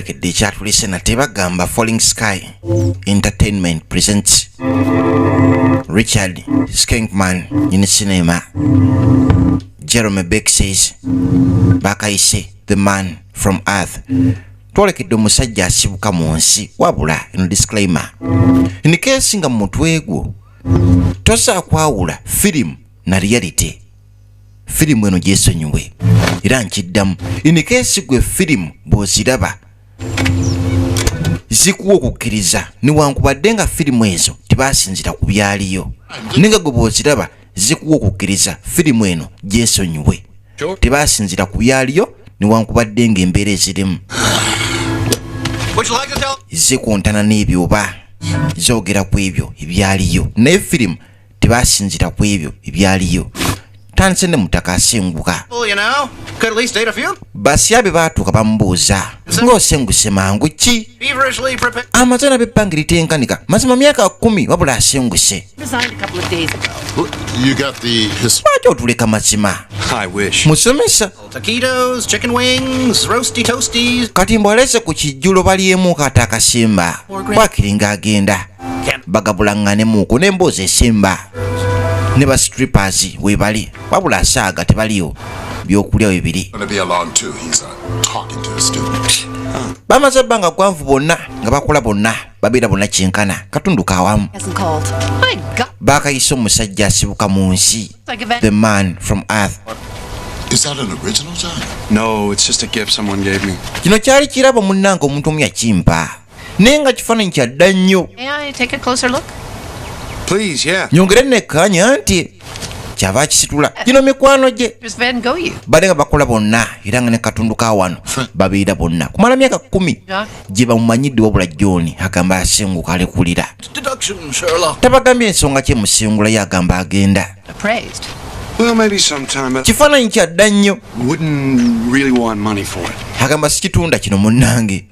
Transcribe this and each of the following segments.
twolekedde ekyatulise nate bagamba Falling Sky Entertainment presents Richard Skankman in cinema. Jeremy Beck says bakayise the man from earth. Twolekedde omusajja asibuka mu nsi wabula eno disclaimer. In case nga mutwegwo tosa kwawula film na reality. Film eno gyesonyiwe era nkiddamu. In case gwe film bw'oziraba zikuwa okukkiriza newankubadde nga firimu ezo tebasinzira ku byaliyo, nenga gwe bw'oziraba zikuwa okukkiriza firimu eno gyesonyiwe tebasinzira ku byaliyo newankubadde nga embeera ezirimu zikontana n'ebyo oba zoogera ku ebyo ebyaliyo, naye firimu tebasinzira ku ebyo ebyaliyo. Tansende mutaka asenguka basyabe baatuuka bamubuuza ng'osenguse mangu ki amazana b'ebbanga tenkanika mazima myaka 10 wabula asenguse lwaki otuleka mazima musomesa kati mbwalese ku kijjulo balyemu kata akasimba bwakiringa agenda bagabulaŋŋanemuuko n'emboozi esimba ne ba strippers webali wabula asaaga tebaliyo byokulya bibiri bamaze ebbanga gwanvu bonna nga bakola bonna babeera bonna kyenkana katundu kawamu bakayise omusajja asibuka mu nsi the man from earth. Is that an original, John? No, it's just a gift someone gave me. Kino kyali kirabo munnanga omuntu omu yakimpa naye nga kifaananyi kyadda nnyo. Please, yeah. Nyongere nekkaanya nti kyava kisitula gino mikwano gye bade nga bakola bonna era nga ne katundu ka wano babeera bonna kumala myaka 10 gye bamumanyidde wabula John agamba asenguka alekulira tabagambye ensonga kyemusengulayo agamba agenda. Well, maybe sometime, but kifaananyi kyadda nnyo wouldn't really want money for it. agamba sikitunda kino munnange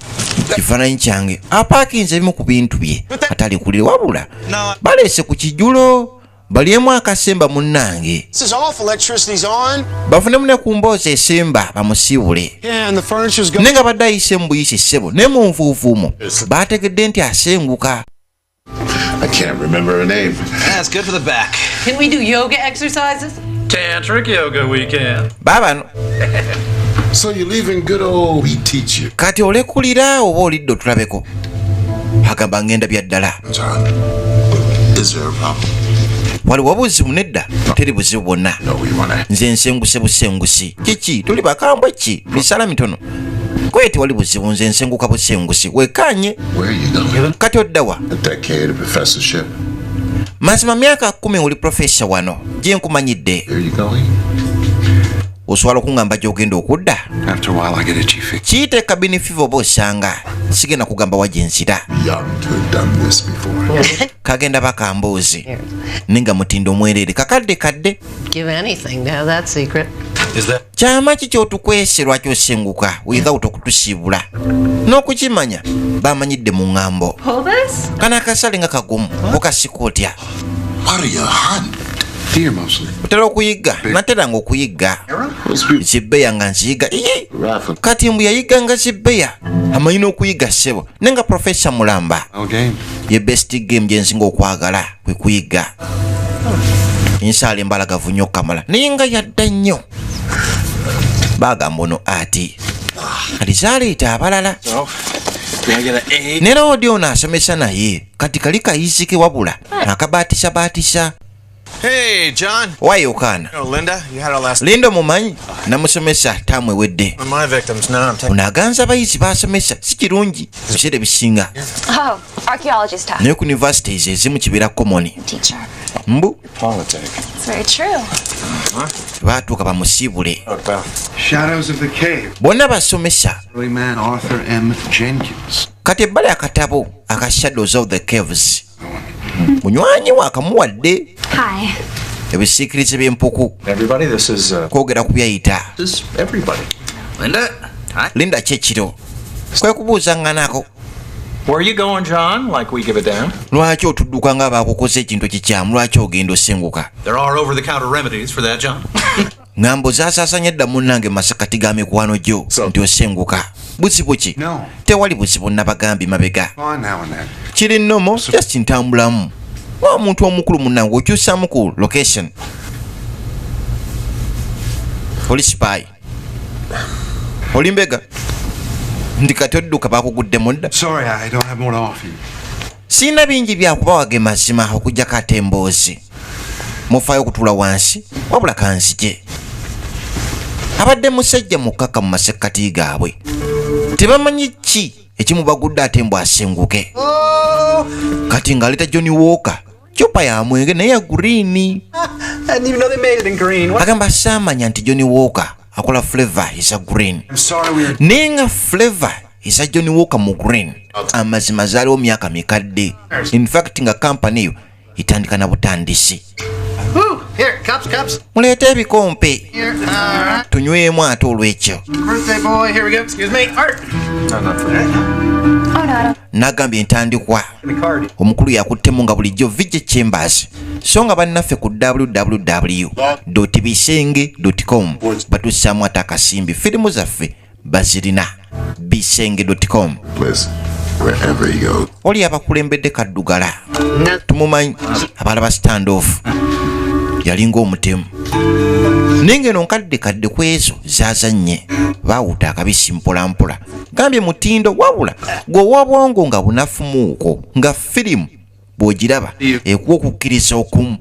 kifaananyi kyange apaakinze ebimu ku bintu bye atalikulire wabula baleese ku kijjulo balyemu akasemba munnange bafunemu ne ku mboozi esemba bamusiibule naye nga badde ayise mu buyisi ssebo ne mu nfuufuumo baategedde nti asenguka. I can't remember her name. That's good for the back. Can we do yoga exercises? Tantric yoga weekend. Babano. So you're leaving good old we teach you. Kati olekulira oba olidde otulabeko agamba ngenda bya ddala. John, is there a problem? Waliwo buzibu nedda teri buzibu bwonna. No, we wanna. Nze nsenguse busengusi kiki tuli bakambwe ki misala mitono kweti wali buzibu nze nsenguka busengusi wekanye. Where are you going? Kati oddawa A decade of professorship. mazima myaka 10 oli profesa wano gye nkumanyidde. Where are you going? Osobola okungamba gy'ogenda okudda After a while, I get itchy feet. kiyite cabin fever oba osanga sigenda kugamba wajensira Young to have done this before. kagenda bakamboozi ninga mutindo mwerere kakadde kadde Give anything to have that secret. Is that kyama ki kyotukwese lwaki osenguka without okutusiibula n'okukimanya bamanyidde mu ŋŋambo. Pull this? Kana akasale nga kagumu okasika otya What are you hunt? Deer mostly. otera okuyigga nateranga okuyigga zibbeya nga nziyiga kati mbu yayigga nga zibbeya amanyi n'okuyigga ssebo naye nga profesa mulamba No game. ye best game gye nsinga okwagala kwe kuyigga ensaala embalagavu nnyo kamala naye nga yadda nnyo bagamba ono ati kati zaaleeta abalala Can I get an A? ne loodi ono asomesa naye kati kali kayizike wabula akabaatisabaatisa. Hey, John. Wayokaana Oh, Linda, you had our last Linda mumanyi namusomesa taamu ewedde one of my victims. Now I'm taking. unaganza abayizi basomesa si kirungi biseera bisinga Oh, archaeology stuff. naye ku universities ezimu kibeera common Teacher. mbu Politic. It's very true. baatuuka bamusiibule Shadows of the Cave. bonna basomesa Early man Arthur M. Jenkins. kati ebbali akatabo aka Shadows of the Caves munywanyi we akamuwadde Hi. ebisiikirize by'empuku Everybody, this is kwogera ku byayita. everybody. Linda, hi. Linda kyekiro kwe kubuuzaŋŋanako Where are you going, John? Like we give a damn. lwaki otudduka nga baakukoze ekintu kikyamu lwaki ogenda osenguka There are over-the-counter remedies for that, John. ngambo zaasasanya dda munnange masakati ga mikwano gyo nti osenguka buzibu ki No. tewali buzibu nabagambye mabega On now and then. kiri nnomo just ntambulamu wa omuntu omukulu munnange okyusamu ku location oli spy oli mbega ndi kati odduka bakuguddemu dda Sorry, I don't have more to offer you. sina bingi byakubawage mazima okujjako ate emboozi mufaayo okutuula wansi wabula kanzije abadde musajja mukkaka mu masekkati gaabwe tebamanyi ki ekimubagudde ate mbw asenguke kati ng'aleeta Johnny Walker cupa ya mwenge naye ya green. I didn't even know they made it in green. What? agamba saamanya nti Johnny Walker akola flavor isa green I'm sorry we were. nenga flavor isa Johnny Walker mu green amazima zaaliwo myaka mikadde. In fact nga kampani eyo itandika na butandisi. Woo! Here, cups. Muleete ebikompe Here. All right. tunywemu ate olw'ekyo. Birthday boy. Here we go. Excuse me. Art. No, not for that. Oh, no. Nagambye entandikwa Give me card. omukulu yakuttemu nga bulijjo VJ Chambers so nga bannaffe ku www.bisenge.com batussaamu ate akasimbi firimu zaffe bazirina bisenge.com. Bliss, wherever you go. oli abakulembedde kaddugala tumumanyi abalaba standoff yalinga omutemu nengeno nkadde kadde ku ezo zazanye baawuta akabisi mpolampola gambye mutindo wabula gwe wabwongo nga bunafumuuko nga firimu bw'ogiraba ekuwa okukkiriza okumu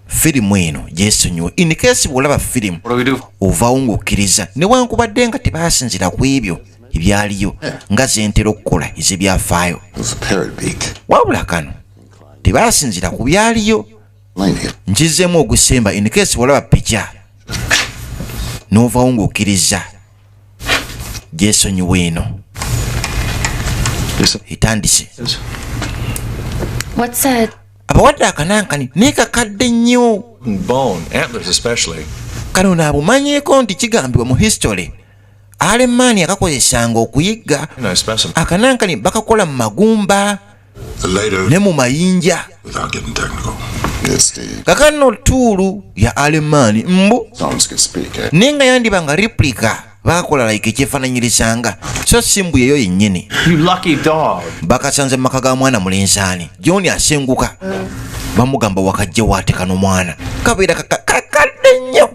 firimu eno gyesonyiwe in case bw'olaba firimu What do we do? ovaawo ng'okkiriza newankubadde nga tebaasinzira ku ebyo ebyaliyo nga zentera okukola ez'ebyafaayo It was a parrot beak. wabula kano tebaasinzira ku byaliyo Line here. nkizzemu ogusemba in case bw'olaba picha n'ovaawo ng'okkiriza gyesonyiwe eno etandise What's that? abawadde akanankani naye kakadde nnyo Bone. Antlers especially. kano naabumanyiiko nti kigambibwa mu history alemaani akakozesanga okuyigga Nice specimen. akanankani bakakola mu magumba Later, ne mu mayinja without getting technical. Yes, Steve. kakano tuulu ya alemaani mbu Sounds can speak, eh? naye nga yandiba nga replica bakakola like ekyefaananyirizanga so simbu yeyo yennyini You lucky dog. bakasanze mu maka ga mwana mulenzaani John asenguka bamugamba wakajja waate kano mwana kabeera kakadde nnyo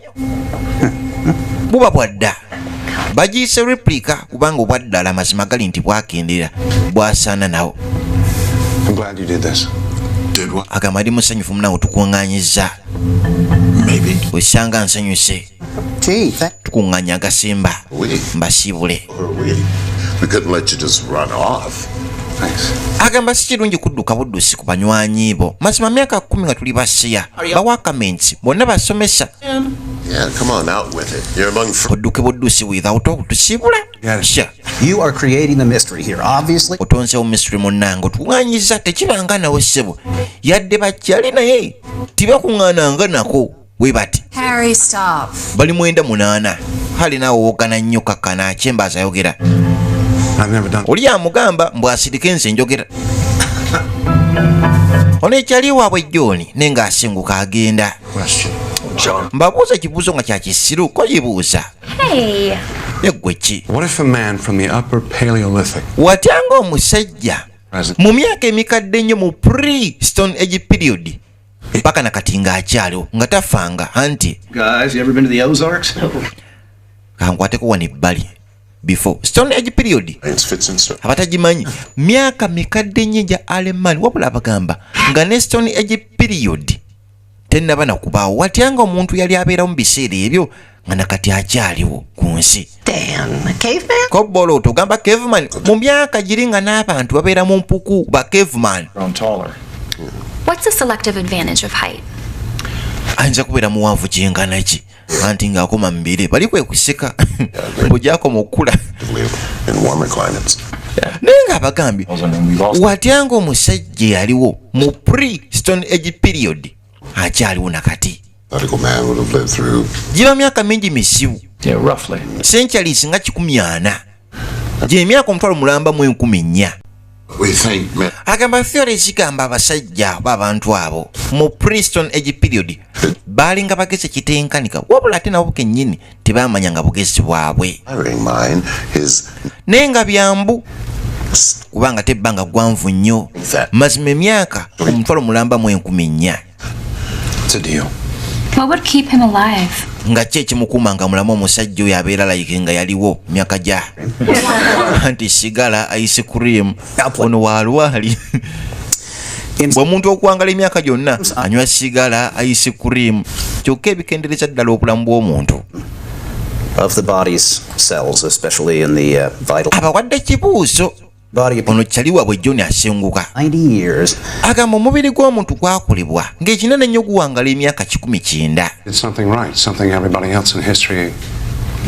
buba bwadda bagiyise replica kubanga obwaddala amazima gali nti bwakendeera bwasaana nawo. I'm glad you did this. Did what? agamba ndi musanyufu munawo tukuŋŋaanyizza Maybe. osanga nsanyuse tukuŋŋaanya agasemba We. mbasiibule. Or we couldn't let you just run off. Thanks. agamba si kirungi kudduka buddusi ku banywanyi bo mazima myaka 10 nga tuli basiya bawa comments bonna basomesa Yeah, come on, out with it. You're among odduke buddusi without okutusibula Yeah. sha You are creating the mystery here, obviously. otonzewo mystery munnange otuŋŋaanyiza tekibanga nawe ssebo yadde bajjale naye tibakuŋŋaananga nako we bati Harry, stop. bali 98 hali naawe woogana nnyo kakkana Chambers ayogera I've never done. oli amugamba mbw asirike nze njogera ono ekyali waabwe John naye ng'asenguka agenda Question. John. mbabuuza ekibuuzo nga kya kisiru ko yibuuza Hey. eggwe ki What if a man from the Upper Paleolithic watyanga omusajja present mu myaka emikadde ennyo mu pre-Stone Age period mpaka nakati ng'akyaliwo nga tafanga anti Guys, you ever been to the Ozarks? kankwateko wano ebbali before Stone Age period It fits in, sir. abatagimanyi myaka mikadde nnyo gya Alemani wabula abagamba nga ne Stone Age period tennaba nakubaawo watyanga omuntu yali abeerawo mu biseera ebyo nga nakati akyaliwo ku nsi. Dan, a caveman? Kobbolooto ogamba caveman mu myaka giri nga n'abantu babeera mu mpuku ba caveman Grown taller. What's the selective advantage of height? ayinza kubeera muwanvu kyenkana ki anti ng'akoma mu mbire bali kwekuseka bw'ogyakoma okula To live in warmer climates. naye ng'abagambye And we've also watyanga omusajja yaliwo mu pre-Stone Age period akyaliwo nakati Medical man would have lived through. giba myaka mingi misibu yeah, roughly. centuries nga 40 gy'emyaka omutwalo mulamba mu 1400 We think, man. Agamba theory zigamba abasajja b'abantu abo mu pre-Stone Age period baalinga bagezi kitenkanika wabula ate nabo kennyini tebaamanya nga bugezi bwabwe Mine is naye byambu kubanga tebbanga gwanvu nnyo mazima emyaka omutwalo mulamba mu 14. It's a deal. What would keep him alive? nga kye kimukuuma nga mulamu omusajja oyo abeera layike nga yaliwo myaka gya anti sigala ice cream ono waalwali bw'omuntu okuwangala emyaka gyonna anywa sigala ice cream kyokka ebikendereza ddala obulamu bw'omuntu of the body's cells, especially in the vital abawadde kibuuzo body of ono kyaliwa bwe John asenguka 90 years. agamba omubiri gw'omuntu gwakolebwa ng'ekinene nnyo guwangala emyaka 19. Did something right, something everybody else in history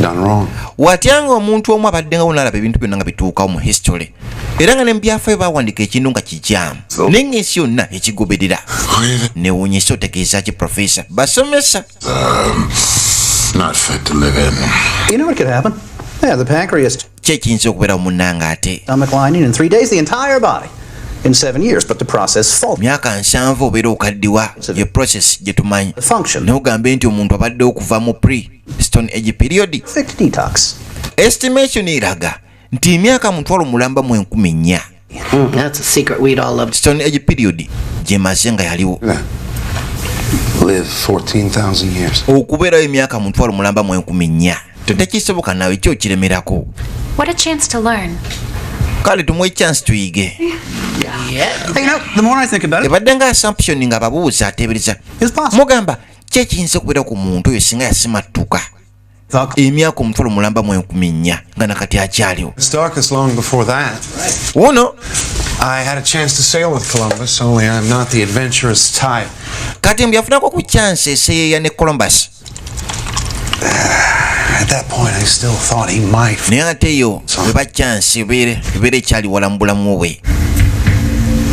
done wrong. watya nga omuntu omu abadde nga wonalaba ebintu byonna nga bituukawo mu history era nga ne mu byafaayo baawandika ekintu nga kijaamu naye ng'ensi yonna ekigoberera newunyisa otegeeza ki profesa basomesa not fit to live in. You know what could happen? Yeah, the pancreas ki ekiyinza okubeera mu munnanga ate stomach lining in 3 days, the entire body in 7 years, but the process faulty. myaka 7 obeera okaddiwa ye process gye tumanyi The function, naye ogambe nti omuntu abadde okuva mu pre-Stone Age period fixed detox. estimation eraga nti emyaka mutwalo mulamba mu 14 That's a secret we'd all love. Stone Age period gyemaze nga yaliwo Yeah. Live 14,000 years. okubeerayo emyaka mutwalo mulamba mu 14 tekisoboka nawe kyo kiremerako What a chance to learn. kale tumuwe chance tuyige Hey, you know, the more I think about it, ebadde nga assumption nga babuuza ateebereza it's possible. mugamba ki ekiyinza okubeera ku muntu oyo singa yasimattuka emyaka omutwalo mulamba mu 14 nga nakati akyaliwo It's darkest long before that. wuno I had a chance to sail with Columbus, only I'm not the adventurous type. kati mbu yafunako ku chance eseeyeeya ne Columbus At that point, I still thought he might. naye ate yo eba chance ebeera ekyali wala mu bulamu bwe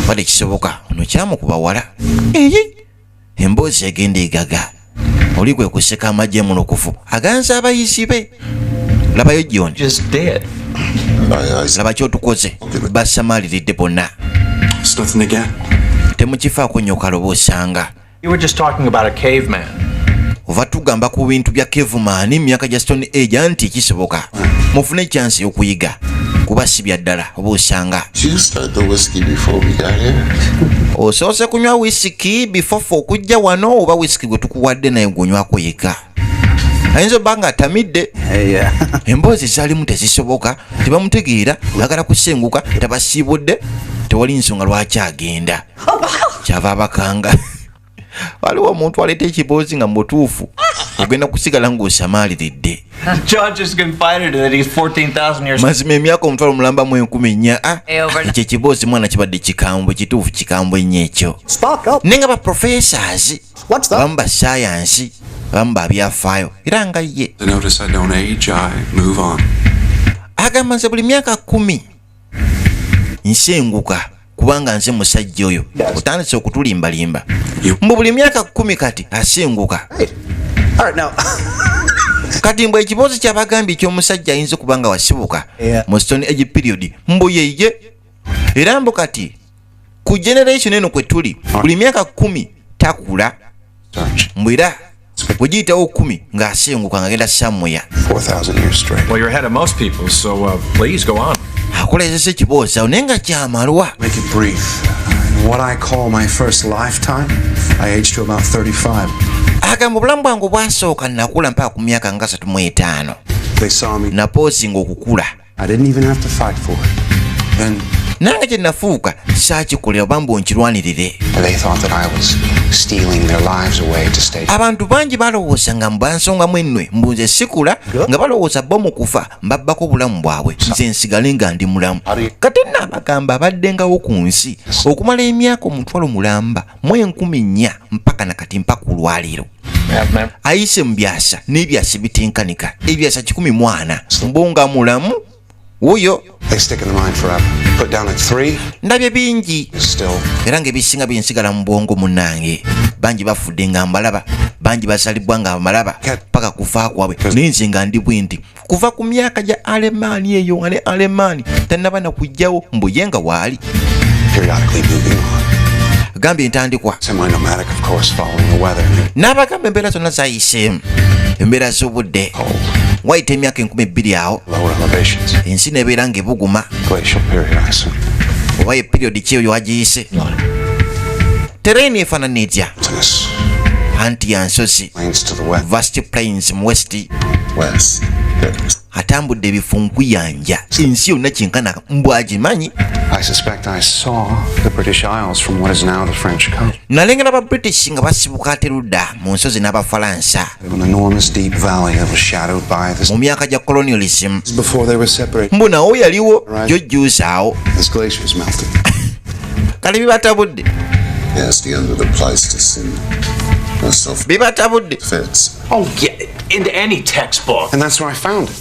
bade kisoboka ono kyamukuba wala emboozi egenda egaga oli kwe kuseka amagye munokufu aganza abayizi be labayo John Just dead. laba kyotukoze basamaliridde bonna It's nothing to get. temukifaako nnyo kaloba osanga You were just talking about a caveman. ova tugamba ku bintu bya caveman myaka gya Stone Age anti kisoboka mufune chance y'okuyiga kuba si bya ddala oba osanga You start the whiskey before we got here. osoose kunywa whisky before fe okujja wano oba whisky gwe tukuwadde naye gonywako yeka ayinza obba nga atamidde Hey, emboozi zaalimu tezisoboka tebamutegeera oyagala kusenguka tabasiibudde tewali nsonga lwaki agenda kyava abakanga waliwo omuntu aleeta ekiboozi nga mutuufu ogenda kusigala ng'osamaliridde John just confided that he's 14,000 years. mazima emyaka omutwalo mulamba mu 14 ekyo ekiboozi mwana kibadde kikambwe kituufu kikambwe nnyo ekyo spark up. naye nga baprofessors What's that? abamu basayansi abamu babyafaayo era nga ye To notice I don't age, I move on. agamba nze buli myaka 10 nsenguka kubanga nze musajja oyo otandise okutulimbalimba mbu buli myaka 10 kati asenguka Right. All right, now. kati mbwe ekiboozi kyabagambye ekyomusajja ayinza okubanga wasibuka Yeah. mu Stone Age period mbu yeye era mbu kati ku generation eno kwe tuli buli myaka 10 takula Touch. mbu era bwe giyitawo 10 ng'asenguka ng'agenda somewhere 4,000 years straight. Well, you're ahead of most people, so please go on. akolezesa ekiboozi awo naye nga kyamalwa Make it brief. In what I call my first lifetime, I aged to about 35. agamba obulamu bwange bwasooka nakula mpaka ku myaka nga 35 They saw me. napoosinga okukula I didn't even have to fight for it. Then nange kye nafuuka saakikolera bambu nkirwanirire they thought that I was stealing their lives away to stay. abantu bangi balowooza nga mbansongamu ennwe mbu nze sikula nga balowooza bo mu kufa mbabbako obulamu bwabwe nze nsigale nga ndi mulamu kati naabagamba abaddengawo ku nsi okumala emyaka omutwalo mulamba mu 14 mpaka nakati mpaka olwaleero ayise mu byasa n'ebyasa bitenkanika ebyasa 14 mbonga mulamu wuyo They stick in the mind forever. Put down at 3, ndabye bingi still. era ng'ebisinga byensigala mu bwongo munnange bangi bafudde nga mbalaba bangi basalibwa nga mbalaba paka kufa kwabwe naye nze nga ndi bwe nti kuva ku myaka gya alemaani eyo nga ne alemaani tannaba na kujjawo mbuyenga waali Periodically moving on. gambye entandikwa Semi-nomadic, of course, following the weather. n'abagamba embeera zonna zayiseemu embeera z'obudde wayita emyaka 20 awo Lower elevations. ensi nebeera ng'ebuguma Glacial period, I assume. oba ye periodi ki eyo wagiyise terrain efaanana etya Mountainous. anti ya nsozi Plains to the west. vast plains mu west West. atambudde ebifu nkuyanja ensi yonna kyenkana mbwagimanyi I suspect I saw the British Isles from what is now the French coast. nalengera ba british nga basibuka aterudda mu nsozi n'abafalansa An enormous deep valley that was shadowed by this mu myaka gya colonialism before they were separated. mbu nawo yaliwo jojjuusa awo As glaciers melted. kale bibatabudde Yes, the end of the Pleistocene. No bibatabudde self-defense. Oh, yeah, into any textbook. And that's where I found it.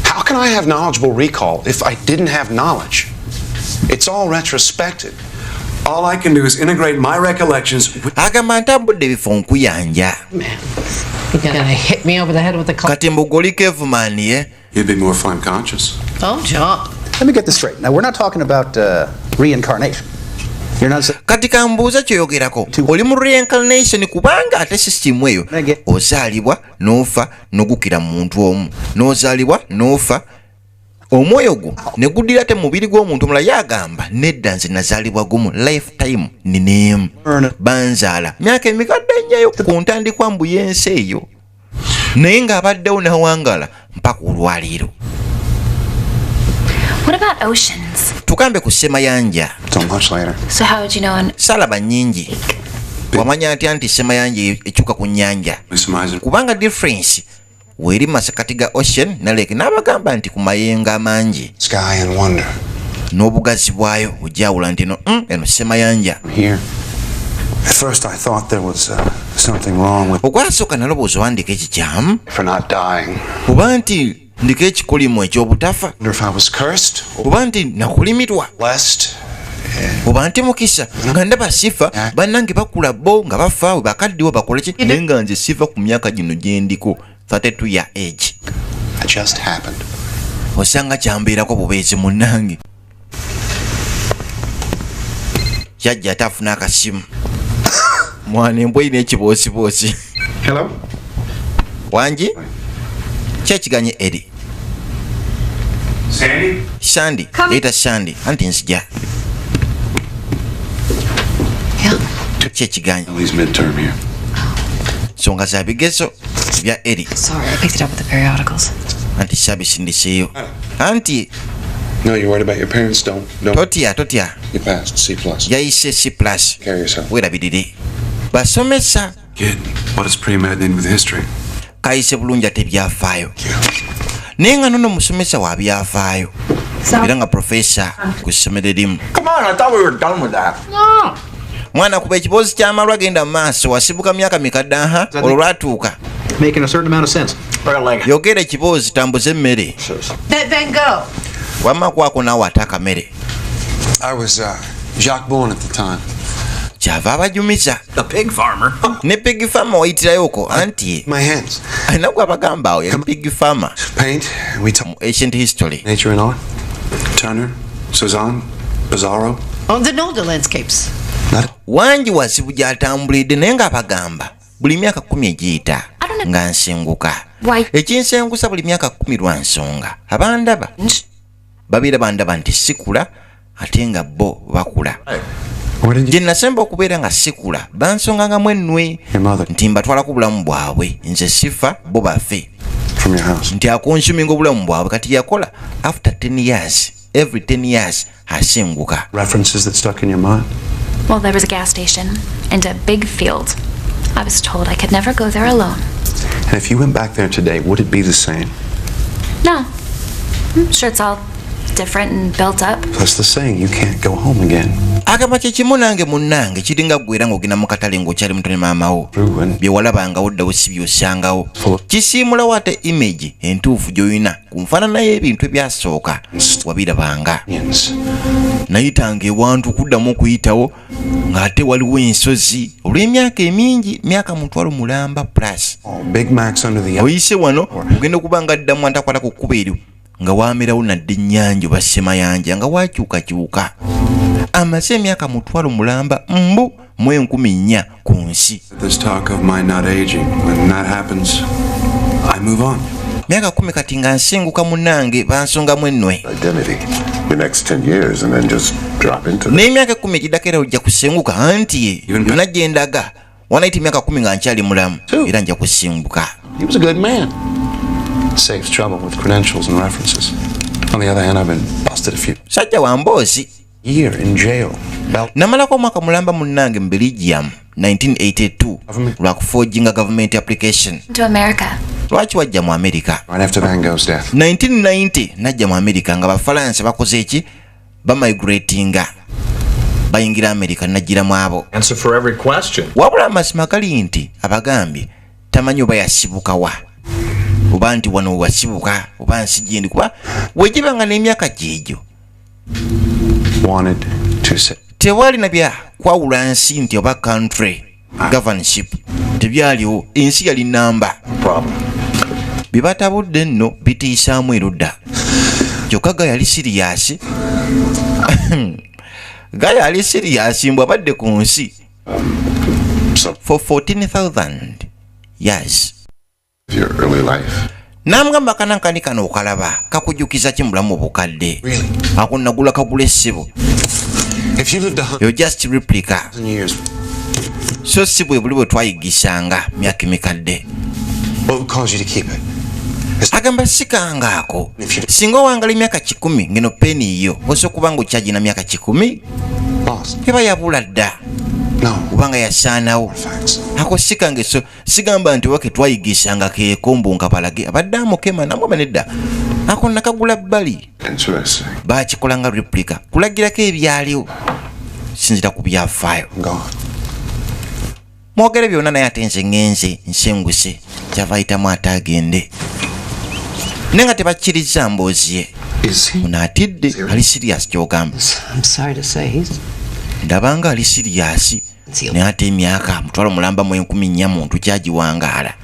How can I have knowledgeable recall if I didn't have knowledge? It's all retrospective. All I can do is integrate my recollections with... agamba ntambudde ebifu nkuyanja Man, you're gonna hit me over the head with the car. kati mbugoli kevumaani ye You'd be more fun conscious. Oh, John. Let me get this straight. Now, we're not talking about reincarnation. You're not saying... kati kambuuza kyoyogerako oli mu reincarnation kubanga ate sisitimu eyo ozaalibwa n'ofa n'ogukira mu muntu omu n'ozaalibwa n'ofa omwoyo gwo ne guddira te mubiri gw'omuntu omulala yagamba nedda nze nazaalibwa gumu lifetime nineemu banzaala myaka emikadde nnyo ku ntandikwa mbu y'ensi eyo naye ng'abaddewo n'awangala mpaka olwaliiro What about oceans? tukambe ku semayanja Till much later. So how would you know an salaba nnyingi wamanya atya nti semayanja ekyuka ku nnyanja We surmise it. kubanga difference weeri masakati ga ocean na lake n'abagamba nti ku mayengo amangi Sky and wonder. n'obugazi bwayo ojawula nti eno semayanja Here. At first I thought there was something wrong with... ogwasooka nalowooza wandika ekikyamu For not dying. oba nti ndika ekikolimu eky'obutafa I wonder if I was cursed or oba nti nakulimirwa blessed. oba nti mukisa nga ndaba sifa bannange bakula bo nga bafa we bakaddiwo bakole ki naye nga nze sifa ku myaka gino gye ndiko 32 year age It just happened. osanga kyambeerako bubeezi munnange yajja ate afuna akasimu mwana embwa erina ekiboosiboosi Hello? wangi kyekiganye eri Sandy? sandi yayita sandi anti nzija Yeah. kyekiganye Ellie's midterm here. nsonga za bigezo bya eri Sorry, I picked it up with the periodicals. anti sabisindiseeyo anti No, you're worried about your parents? Don't. totya You passed. C+. yayise C+ Carry yourself. weerabirire basomesa Kid, what is premeditated with history? kayise bulungi ate byafaayo naye nga nono musomesa wa byafaayo era nga profesa ku ssomero erimu Come on, I thought we were done with that. mwana kuba ekiboozi ky'amalwa genda mu maaso wasibuka myaka mikadde aha olwo lwatuuka Making a certain amount of sense. Like, yogera ekiboozi tambuza emmere Then go. wamma kwako naawe ate akamere I was Jacques Bourne at the time. kyava abajumiza the pig farmer. ne pig farmer wayitirayoko anti My hands. alina gwe abagamba awo yali pig farmer Paint. We talk mu ancient history nature and art. Turner, Cezanne, Pizarro. On the Nolde landscapes. wangi wazibu gy'atambulidde naye ng'abagamba buli myaka 10 egiyita nga nsenguka Why? ekinsengusa buli myaka 10 lwa nsonga abandaba babeera bandaba nti sikula ate nga bo bakula Where did you... gye nasemba okubeera nga sikula bansongangamu ennwe Your mother. nti mbatwalako bulamu bwabwe nze sifa bo bafe From your house. nti akonsuminga obulamu bwabwe kati yakola after 10 years every 10 years asenguka References that stuck in your mind? Well, there was a gas station and a big field. I was told I could never go there alone. And if you went back there today, would it be the same? No. I'm sure it's all different and built up. Plus the saying, you can't go home again. Agamba kyekimu nange munnange kiringa gwera ng'ogenda mu katale ng'okyali muto ne maamawo bye walabangawo ddawo si by'osangawo kisiimulawo ate image entuufu gy'olina ku nfaanana y'ebintu ebyasooka wabirabanga nayitanga ewantu kuddamu okuyitawo ng'ate waliwo ensozi olw'emyaka emingi myaka mutwalo mulamba plus oyise wano ogenda okuba nga ddamu antakwata ku kkuba eryo nga waamerawo nadde ennyanja oba semayanja nga wakyukakyuka amaze emyaka mutwalo mulamba mbu mu 1400 ku nsi myaka 10 kati nga nsenguka munnange bansongamu ennwe n'emyaka 10 egiddako ojja kusenguka anti ye yonna gye ndaga wanayita emyaka 10 nga nkyali mulamu era nja kusenguka. He was a good man. Saves trouble with credentials and references. On the other hand, I've been busted a few. Sajja wamboozi. Year in jail. Namalako mwaka mulamba munnange mu Belgium 1982 lwa kuforginga government application to America. Lwaki wajja mu America? Right after Van Gogh's death. 1990 najja mu America nga Bafalansa bakoze eki bamigratinga bayingira America najjira mu abo. Answer for every question. Wabula amazima gali nti abagambye tamanyi oba yasibuka wa oba nti wano wasibuka oba nsi gyendi kuba wegibanga n'emyaka gyegyo wanted to say tewali na bya kwawula nsi nti oba country governorship tebyaliwo ensi yali namba bibatabudde nno bitiisaamu erudda kyokka ga yali siriyasi ga yali siriyasi mbw abadde ku nsi for 14,000 years your early life. Namgamba kanankani kano okalaba kakujukiza kimulamu obukadde akunagula kagula essebo if you lived 100 you're just replica years so si bwe buli bwe twayigisanga myaka emikadde what would cause you to keep it? Agamba sikangaako singa wangala emyaka 10 ngeno peni yo osokuba nga okyagina myaka 10 eba yabula dda kubanga yasaanawo ako sikange so sigamba nti wake twayigisanga keekombo nga balage abadde amukema namwaba nedda ako nakagula bbali bakikola nga replica kulagirako ebyaliwo sinzira ku byafaayo mwogere byonna naye ate nze ngenze nsenguse kyava ayitamu ate agende naye nga tebakkiriza mboozi ye munaatidde ali sirias kyogamba ndabanga ali siriasi naye ate emyaka mutwalo mulamba mu 1400 muntu kyagiwangaala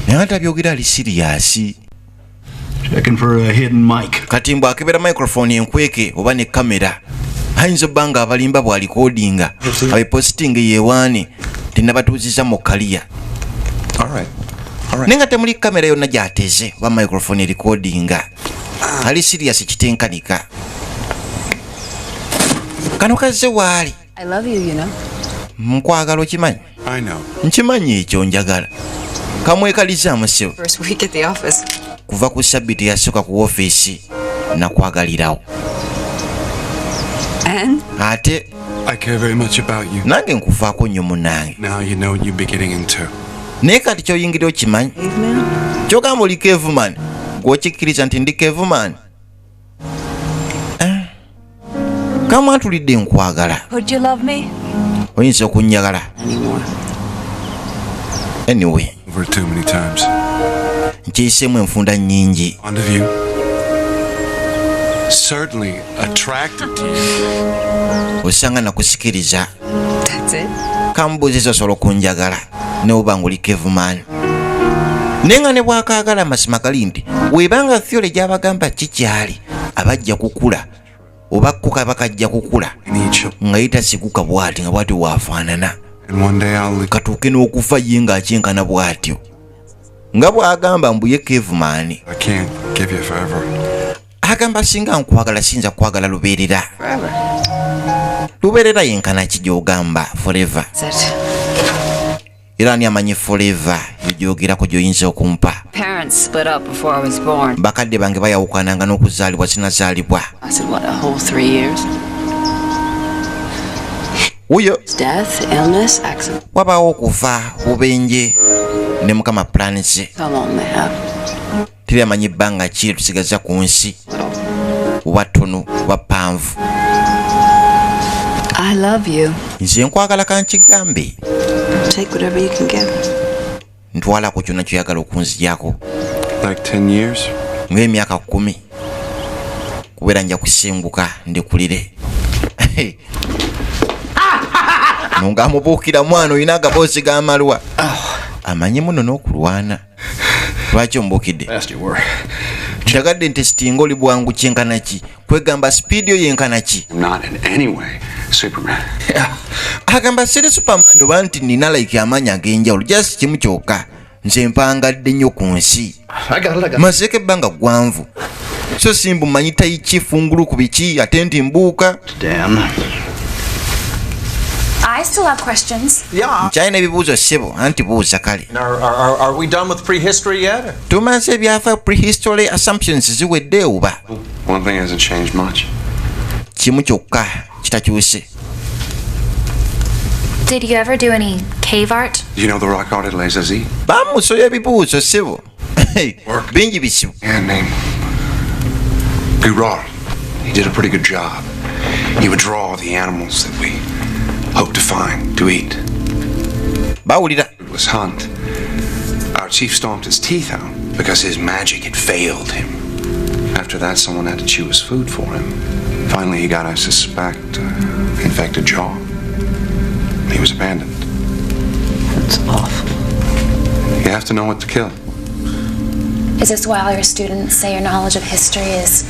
naye ate abyogera ali siriasi kati mbw akebera microphone enkweke oba ne kamera ayinza obba nga abalimba bwalikodinga abepositinga yewaane tenabatuuziza mu kaliya naye nga temuli kamera yonna gyateze oba microphone erikodinga ali siriasi kitenkanika kano kazze waali nkwagala okimanyi nkimanyi ekyo njagala kamwekalizaamu sebo kuva ku sabbiiti yasooka ku woofiisi nakwagalirawo ate nange nkufaako nnyo munnange naye kati kyoyingire okimanyi kyogamba oli caveman gwokikkiriza nti ndi caveman kamwatulidde nkwagala oyinza okunjagala anyway nkiyiseemu enfunda nnyingi osanga nakusikiriza kambuuziza osobola okunjagala neobanga oli caveman naye nga ne bwakaagala amazima gali nti webanga fyole gyabagamba kikyali abajja kukula oba kuka bakajja kukula nga yitasikuka bwati nga bwati wafaanana katuuke n'okufa ye ng'akyenkana bwatyo nga bw'agamba mbuye caveman agamba singa nkwagala siyinza kwagala lubeerera lubeerera yenkana ki gy'ogamba forever era ani amanyi forever gyogirako gy'oyinza okumpa bakadde bange bayawukananga n'okuzaalibwa sinazaalibwa wuyo wabaawo okufa bubenje ne mukama plan ze teri amanyi bbanga ki tusigaza ku nsi oba ttono oba ppanvu I love you. nze nkwagala kankigambe Take whatever you can get. ntwalako kyonna kyoyagala okunzijako Like 10 years? ng'emyaka 10 kubeera nja kusenguka ndikulire nongamubuukira mwana olina agaboozi g'amalwa amanyi muno n'okulwana lwaki ombuukidde kyagadde nti sitinga oli bwangu kyenkana ki kwegamba sipiidi yo yenkana ki I'm not in any way Superman. agamba siri superman oba nti nina like amaanyi ag'enjawulo just kimu kyokka nze mpangadde nnyo ku nsi mazeeko ebbanga gwanvu so simbu manyi taiki fungulu ku biki ate nti mbuuka Dan. I still have questions. Yeah. nkyalina ebibuuzo ssebo anti buuza kale Are we done with prehistory yet? tumaze ebyafa prehistory assumptions ziwedde oba One thing hasn't changed much. kimu kyokka kitakyuse Did you ever do any cave art? You know the rock art at Les Aziz? bamusoya ebibuuzo ssebo bingi bisibu Man named Gerard. He did a pretty good job. He would draw the animals that we hope to find, to eat. bawulira It was hunt. Our chief stomped his teeth out because his magic had failed him. After that, someone had to chew his food for him. Finally, he got, I suspect, infected jaw. He was abandoned. That's awful. You have to know what to kill. Is this why all your students say your knowledge of history is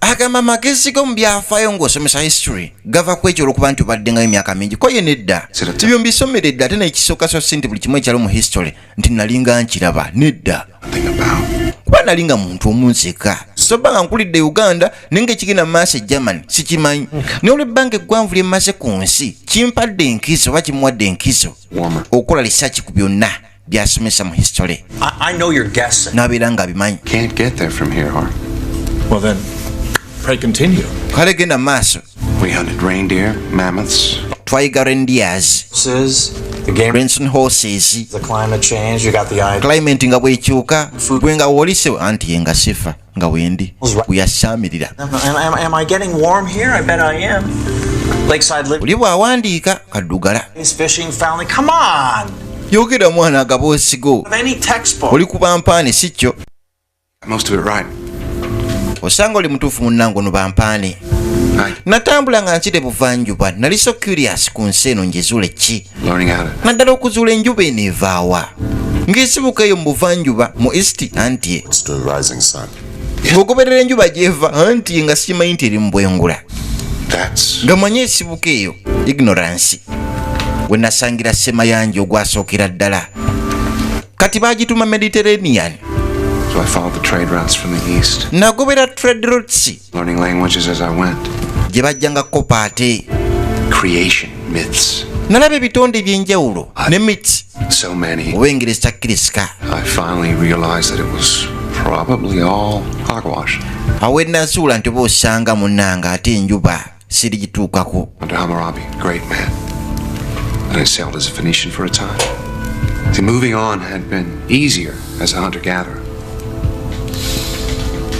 agamba magezi go mu byafaayo ng'osomesa history gava ku ekyo olwokuba nti obaddengayo emyaka mingi ko ye nedda tibyo mbisomeredde ate nekisooka so si nti buli kimu ekyalo mu history nti nalinga nkiraba nedda Nothing about. kuba nalinga muntu omunzeka soba nga nkulidde uganda naye ngaekigenda mu maaso e germany sikimanyi naye olwebbanga eggwanvu lye mmaze ku nsi kimpadde enkizo oba kimuwadde enkizo Warmer. okukola lisaaki ku byonna byasomesa mu history I know you're guessing. n'abeera nga abimanyi Can't get there from here, Hart. Well then, pray continue. kale genda mu maaso We hunted reindeer, mammoths. twayiga rendiers Says the game, Branson horses the climate change. You got the idea. climate nga bwekyuka gwe nga woolise anti ye nga sifa nga wendi bweyasaamirira Am I getting warm here? I bet I am. Lakeside living, oli bw'awandiika kaddugala fishing, family. Come on. yogera mwana agaboosi go With any textbook. oli ku bampaane si kyo Most of it right. osanga oli mutuufu munnange ono bampaane I natambula nga nkire buvanjuba nali so curious ku nsi eno njezuule ki learning how to. naddala okuzuula enjuba eno evaawa ng'esibuka eyo mu buvanjuba mu east anti ye It's the rising sun. ng'ogoberera enjuba gy'eva anti ye nga simanyi nti eri mu bwengula That's nga manye esibuka eyo ignorance we nasangira semayanja ogwasookera ddala kati baagituma mediterranean so I followed the trade routes from the east, nagobera trade routes learning languages as I went. gye bajjanga kopa ate Creation myths. nalaba ebitonde ebyenjawulo ne mit So many. oba engereza kya kirisika I finally realized that it was probably all hogwash. awe nazuula nti oba osanga munnanga ate enjuba sirigituukako Under Hammurabi, great man. And I sailed as a Phoenician for a time. See, moving on had been easier as a hunter-gatherer.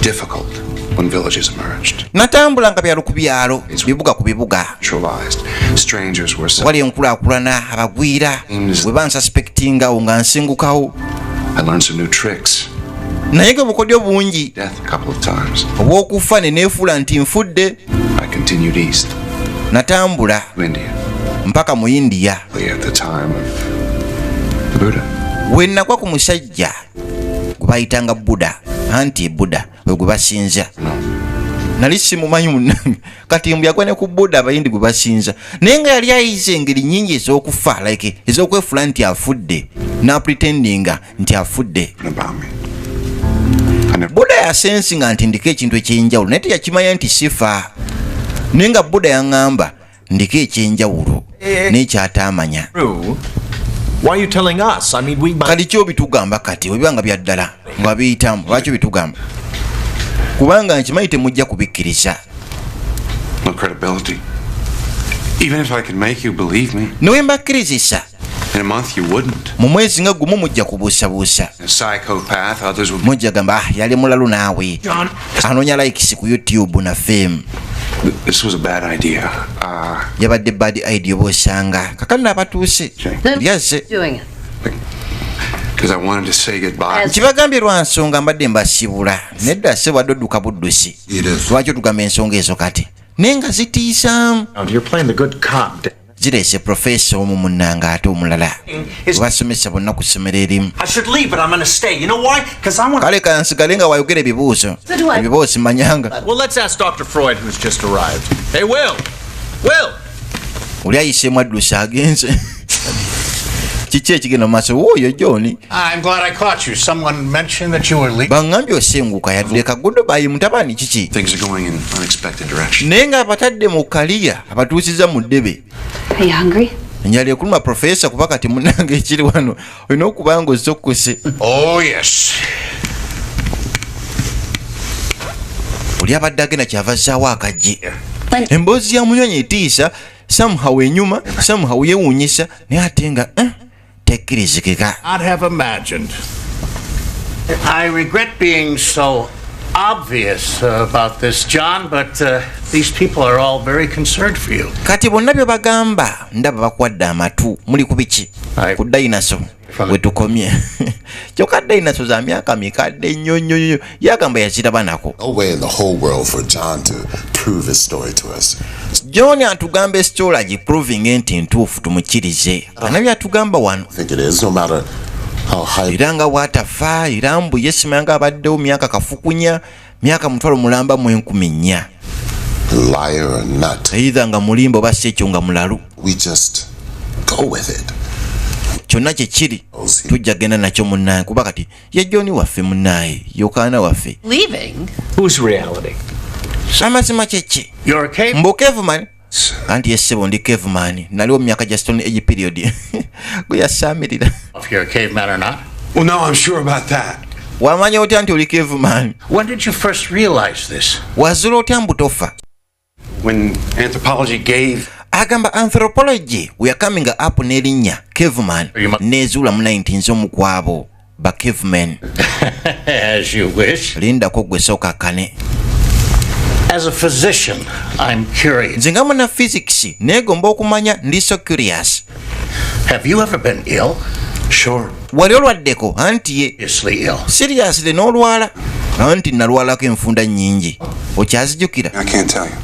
Difficult when villages emerged. natambula nga byalo ku byalo bibuga ku bibuga Naturalized. Strangers were so. wali enkulaakulana abagwira bwe bansuspectingawo nga nsengukawo I learned some new tricks. naye nga bukodyo bungi Death a couple of times. obw'okufa ne neefuula nti nfudde I continued east natambula to India. mpaka mu india At the time of the Buddha. we nnagwa ku musajja gwe bayitanga buda anti buda we gwe basinza nali simumanyi munnange kati mbu yagwa ne ku buda abayindi gwe basinza naye nga yali ayize engeri nnyingi ez'okufa like ez'okwefuula nti afudde n'apretendinga nti afudde About me. I never. buda yasensinga nti ndiko ekintu ekyenjawulo naye teyakimanya nti sifa naye nga buda yaŋŋamba ndiko ekyenjawulo n'ekyatamanya True. Why are you telling us? I mean, we might. kali kyo bitugamba kati webibanga bya ddala nga biyitamu lwaki bitugamba kubanga nkimanyi temujja kubikkiriza No credibility. Even if I could make you believe me, newe mbakkirizisa in a month you wouldn't. mu mwezi nga gumu mujja kubuusabuusa A psychopath, others would be. mujja gamba yali mulalu naawe John, anoonya likes ku youtube na fame This was a bad idea. Yabadde bad idea bosanga. Kakana abatuuse. Yaze. Doing it. Because I wanted to say goodbye. Kibagambye lwa nsonga mbadde mbasibula. Nedda se wadduka buddusi. Lwaki otugamba ensonga ezo kati? Nenga zitiisa. You're playing the good cop. Zireese professor omu munnanga ate omulala. Basomesa bonna ku ssomero erimu. I should leave, but I'm going to stay. You know why? Because I want. Kale kansigale nga wayogera ebibuuzo. Ebibuuzo manyanga. Well, let's ask Dr. Freud, who's just arrived. Hey, Will. Oli ayiseemu addusi agenze. Kiki ekigenda mu maaso wooyo John. I'm glad I caught you. Someone mentioned that you were leaving. Baŋŋambye osenguka yadde kagudo bayi mutabani kiki. Things are going in unexpected direction. Naye nga abatadde mu kaliya abatuusiza mu ddebe. Are you hungry? Enjala ekuluma professor kuba kati munnange ekiri wano olina okuba nga ozokkuse. Oh, yes. Oli abadde agenda kyava zzaawo akagye. Emboozi ya munyonyi etiisa somehow enyuma somehow yeewuunyisa naye ate nga tekkirizikika. I'd have imagined. I regret being so obvious about this, John, but these people are all very concerned for you. Kati bonna bye bagamba ndaba bakwadde amatu muli ku biki ku dayinaso we tukomye. Kyokka dayinaso za myaka mikadde nnyo yagamba yaziraba nako. No way in the whole world for John to prove his story to us. John atugamba esitoola agiproving enti ntuufu tumukkirize. Ana byatugamba wano. I think it is, no matter how high. Era nga bw'atafa era mbu yesimanga abaddewo myaka kafukunya myaka mutwalo mulamba mu 10,000. Liar or not, Either nga mulimba oba si ekyo nga mulalu. we just go with it. Kyonna kye kiri tujja genda nakyo munnaaye kuba kati ye John waffe munnaaye yokaana waffe. Leaving? Whose reality? Amazima kye ki? You're a cave. Mbu caveman. Anti yessebo ndi caveman. Naliwo mu myaka gya Stone Age period. Gwe yasaamirira. If you're a caveman or not. Well, no, I'm sure about that. Wamanya otya nti oli caveman? When did you first realize this? Wazula otya mbu tofa? When anthropology gave Agamba anthropology we are coming up n'erinnya caveman nezuula mu 19 omukwabo ba cavemen. As you wish. Lindako gwe sooka kane. As a physician, I'm curious. Nze nga muna physics neegomba okumanya ndi so curious. Have you ever been ill? sure. Wali olwaddeko anti ye Seriously ill. seriously n'olwala anti nalwalako enfunda nnyingi okyazijjukira. I can't tell you.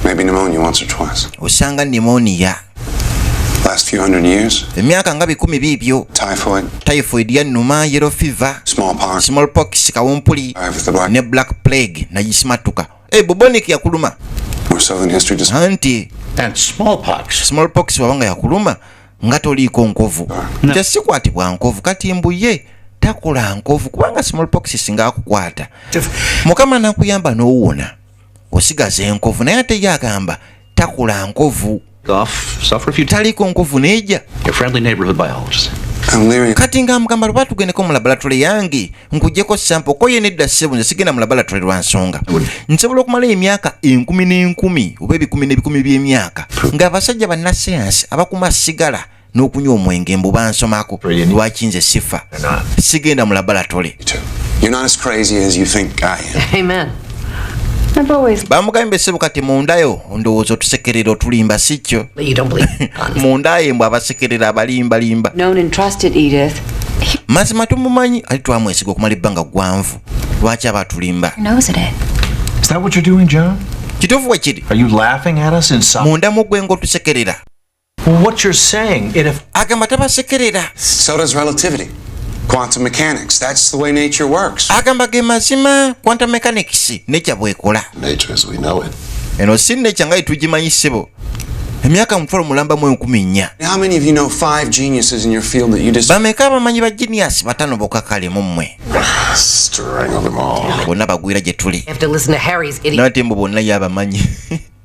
Maybe pneumonia once or twice. Osanga pneumonia. Last few hundred years. Emyaka nga 10 biibyo. Typhoid yannuma, yellow fever, smallpox kawumpuli ne black plague nagisimatuka. Bubonic yakuluma. Anti and smallpox wabanga yakuluma nga toliiko nkovu. Nja sikwatibwa nkovu kati mbuye takola nkovu kubanga smallpox singa akukwata. Mukama nakuyamba n'owona osigaza enkovu naye ate yagamba takola nkovu. Taliko nkovu neja. Your friendly neighborhood biologist. Kati nga mugamba lwa tugendeko mu laboratory yange nkujjeko sample ko ye nedda ssebo nze sigenda mu laboratory lwa nsonga nsobola okumala emyaka 10,000 oba 10,000 by'emyaka ng'abasajja bannasayansi abakuma sigala n'okunywa omwenge mbu bansomako lwaki nze sifa sigenda mu laboratory. You're not as crazy as you think I am. Amen. I've always. Bamugambe ssebo kati mundayo ndowooza otusekerera otulimba si kyo. You don't believe. Mundaye mbw abasekerera abalimbalimba. Known and trusted Edith. Mazima tumumanyi ali twamwesiga okumala ebbanga ggwanvu lwaki abatulimba. Knows it. Is that what you're doing, John? Kituufu we kiri. Are you laughing at us inside? Munda mu gwe ng'otusekerera. Well, what you're saying, if agamba tabasekerera. So does relativity. Quantum mechanics. That's the way nature works. Agamba ge mazima quantum mechanics nature bwekola. Nature as we know it. Eno si nature nga tugimanyi ssebo. Emyaka mutwalo mulamba mu 10,000. How many of you know 5 geniuses in your field that you just... Bameka bamanyi ba genius batano bokka kale mu mmwe. Strangle them all. Bonna bagwira gye tuli. Have to listen to Harry's idiot. Nate mbu bonna yabamanyi.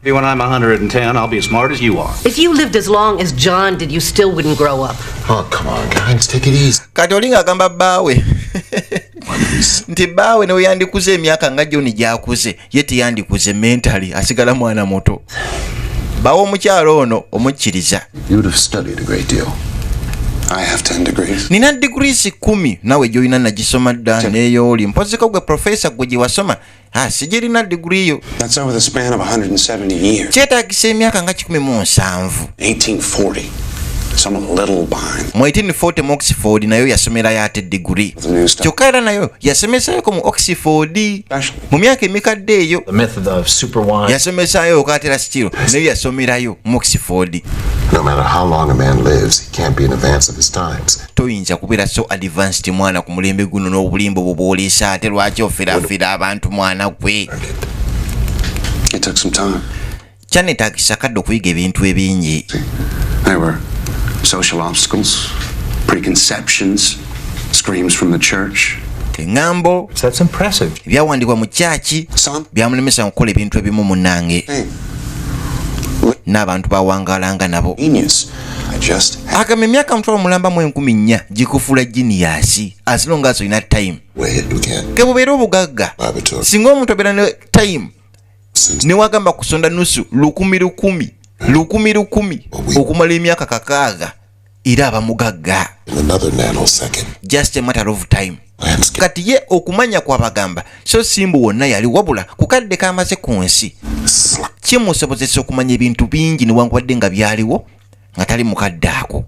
When I'm 110, I'll be as smart as you are. If you lived as long as John did, you still wouldn't grow up. Oh, come on, guys, take it easy. Kati olinga agamba bbaawe. Nti bbaawe ne yandikuze emyaka nga John gy'akuze ye teyandikuze mentally asigala mwana muto. Bawo omukyalo ono omukkiriza. You'd have studied a great deal. I have 10 degrees. Nina degrees 10 nawe joina nagisoma dda neyo oli mpozeko gwe professor gwe giwasoma sijirina degree yo. That's over the span of 170 years. Kyetaagisa emyaka nga 17. 1840. Some little behind. Mu 1840 mu Oxford nayo yasomerayo ate degree. Kyokka era nayo yasomesayoko mu Oxford mu myaka emikadde eyo. The method of super wine. Yasomesayo okatera stilo nayo yasomerayo mu Oxford. No matter how long a man lives, he can't be in advance of his times. Toyinza kubeera so advanced mwana ku mulembe guno n'obulimbo bw'oliisa ate lwaki ofirafira abantu mwana gwe. It took some time. Kyanetaagisa kadde okuyiga ebintu ebingi. There were social obstacles, preconceptions, screams from the church. Eŋŋambo That's impressive. byawandiikwa mu kyaki byamulemesa okukola ebintu ebimu munnange n'abantu bawangalanga nabo. Agamba emyaka mutwalo mulamba mu 14 gikufuula genius as long as olina time. Ke bubeera obugagga singa omuntu obeera ne time newagamba kusonda nusu 10,000 okumala emyaka 6 era aba mugagga. Just a matter of time. Kati ye okumanya kwabagamba so simbu wonna yali wabula ku kadde kamaze ku nsi kimusobozesa okumanya ebintu bingi newankubadde nga byaliwo nga tali mukadde ako.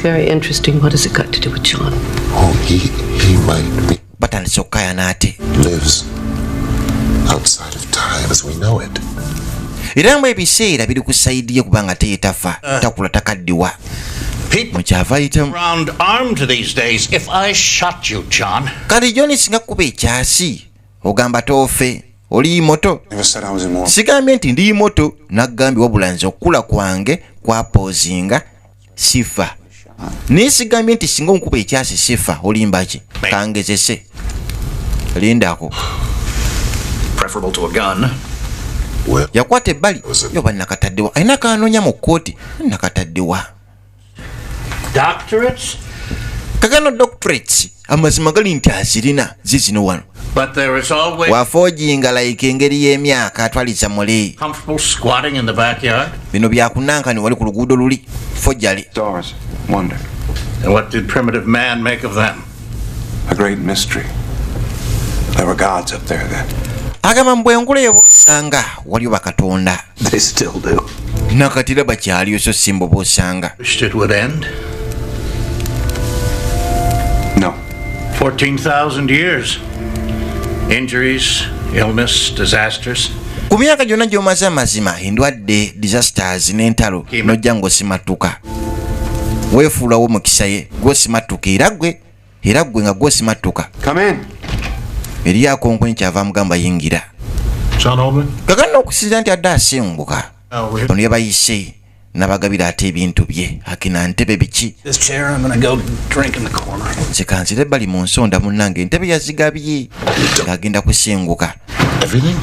Very interesting. What has it got to do with John? Oh, he might be batandise okukayana ate. lives outside of time as we know it. Era mbu ebiseera biri ku sayidi ye kubanga teyetafa takula takaddiwa. Mukyava ayitamu. Round armed these days. If I shot you, John. Kati John singa kuba ekyasi ogamba toofe oli moto. Never said I was immoral. Sigambye nti ndi moto naggambye wabula nze okukula kwange kwapoozinga sifa. Naye sigambye nti singa omukuba ekyasi sifa olimbaki kangezese lindako. Preferable to a gun. Well, Yakwata ebbali yoba nakataddewa alina kanoonya mu kkooti nakataddewa. Doctorates? Kagano doctorates amazima gali nti azirina zizino wano. But there is always Wafoojinga like engeri y'emyaka atwaliza muli. comfortable squatting in the backyard. Bino byakunankani wali ku luguudo luli fojjali. Stars, wonder. And what did primitive man make of them? A great mystery. There were gods up there then. Agamba mbwe enkuleyo boosanga waliyo bakatonda. They still do. Nakatira bakyaliyo so simbo boosanga. Wished it would end. No. 14,000 years. Injuries, illness, disasters. Ku myaka gyonna gy'omaze amazima endwadde disasters n'entalo nojja ng'osimatuka. Weefuulawo mukisa ye gw'osimatuka era gwe nga gw'osimatuka. Come in. Eri akonkoni kyava mugamba yingira. John Oldman? Kakana okusinza nti adde asenguka. Ono yabayise n'abagabira ate ebintu bye akina ntebe biki. This chair, I'm gonna go drink in the corner. Zikanzire bali mu nsonda munnange entebe yazigabye ng'agenda kusenguka. everything?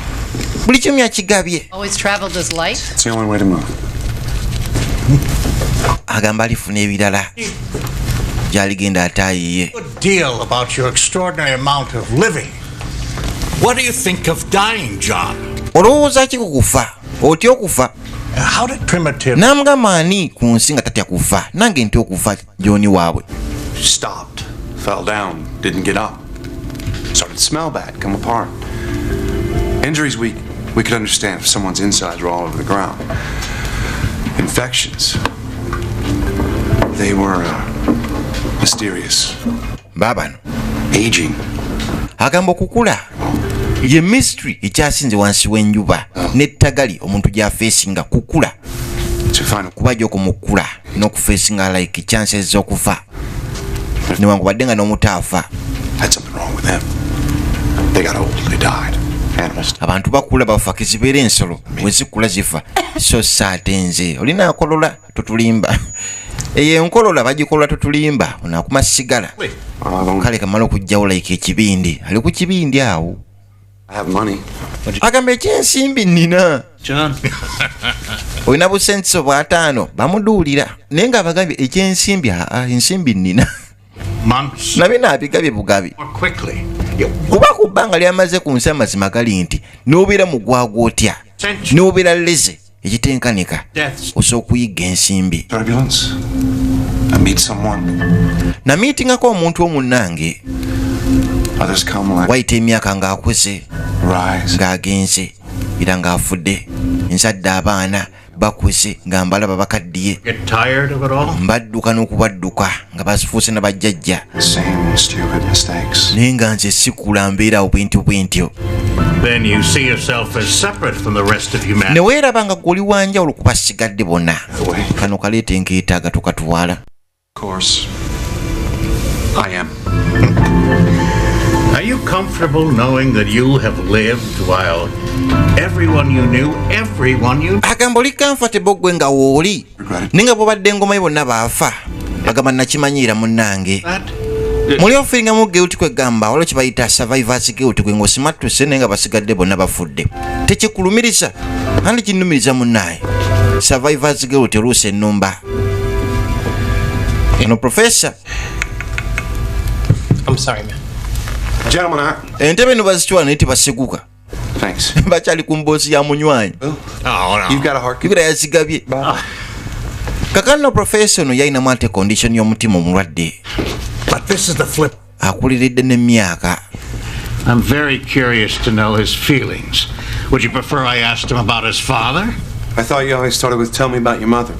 Buli kimu yakigabye. Always traveled as light? It's the only way to move. Agamba alifuna ebirala gy'aligenda ataayiye. Good deal about your extraordinary amount of living. What do you think of dying, John? Olowooza ki ku kufa? Otya okufa? How did primitive N'amugamba ani ku nsi nga tatya kufa? Nange ntya okufa Jooni waabwe. Stopped, fell down, didn't get up. Started to smell bad, come apart. Injuries we could understand if someone's insides were all over the ground. Infections, they were mysterious. Baabano Aging. agamba okukula ye mystery ekyasinze wansi w'enjuba n'ettagali omuntu gy'afeesinga kukula To find kuba gy'okumukula n'okufeesinga like chances z'okufa newankubadde nga n'omutaafa. had something wrong with them. They got old, they died. Animals. Abantu bakula bafa kizibeera ensolo bwe zikula zifa so saate nze olina akolola totulimba eyo enkolola bagikolola totulimba onaakuma sigala kale kamala okugjawo like ekibindi ali ku kibindi awo. I have money. Agamba ekyensimbi nnina John? olina busentisi bw'ataano bamuduulira naye ng'abagambye ekyensimbi ensimbi nnina Months nabye naabigabye bugabi more quickly. kuba ku bbanga lyamaze ku nsi amazima gali nti n'obeera mugwaga otya n'obeera leze ekitenkanika Deaths. osobola okuyiga ensimbi. Turbulence. I meet someone. Na meetingako omuntu omunnange. Others come like wayita emyaka ng'akuze rise. ng'agenze era ng'afudde nzadde abaana bakuze nga mbalaba bakaddiye Get tired of it all? mbadduka n'okubadduka nga bafuuse na bajjajja Same stupid mistakes. naye nga nze sikula mbeerawo bwentyo. Then you see yourself as separate from the rest of humanity. ne weeraba nga gwe oli wanjawulo ku basigadde bonna. The way. kano kaleeta enkeetaaga tukatwala. Of course, I am. Are you comfortable knowing that you have lived while everyone you knew, agamba oli comfortable gwe nga wooli naye nga bw'obadde engoma ye bonna baafa agamba nakimanyiira munnange muli ofiringamu guilt kwegamba waliwo kibayita survivors guilt gwe ng'osimattuse naye nga basigadde bonna bafudde tekikulumiriza kandi kinnumiriza munnaye survivors guilt oluusi ennumba ono professor. I'm sorry, man. Gentlemen, entebe eno bazitwala naye tebaseguka thanks. bakyali ku mboozi ya munywanyi You've got a heart. kibira yazigabye kakano professor ono yalinamu ate condition y'omutima omulwadde But this is the flip. akuliridde n'emyaka. I'm very curious to know his feelings. Would you prefer I asked him about his father? I thought you always started with tell me about your mother.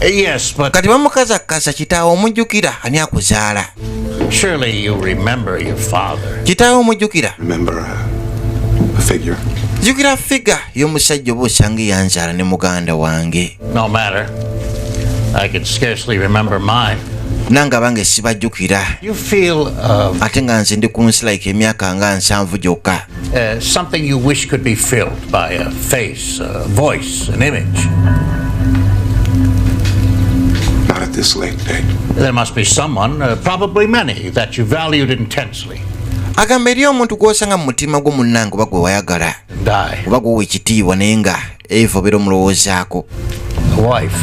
Yes, but kati bamukazakasa kitaawe omujjukira ani akuzaala surely you remember your father. kitaawe omujjukira Remember a figure? jjukira figa y'omusajja oba osanga yanzaala ne muganda wange No matter. I can scarcely remember mine. nanga bange sibajjukira You feel ate nga nze ndi ku nsi like emyaka nga 7 gyokka something you wish could be filled by a face, a voice, an image. Not at this late date. There must be someone, probably many, that you valued intensely. agamba eri omuntu gw'osanga mu mutima gwo munnange oba gwe wayagala And I, oba gwowa ekitiibwa naye nga evo beera omulowoozaako a wife,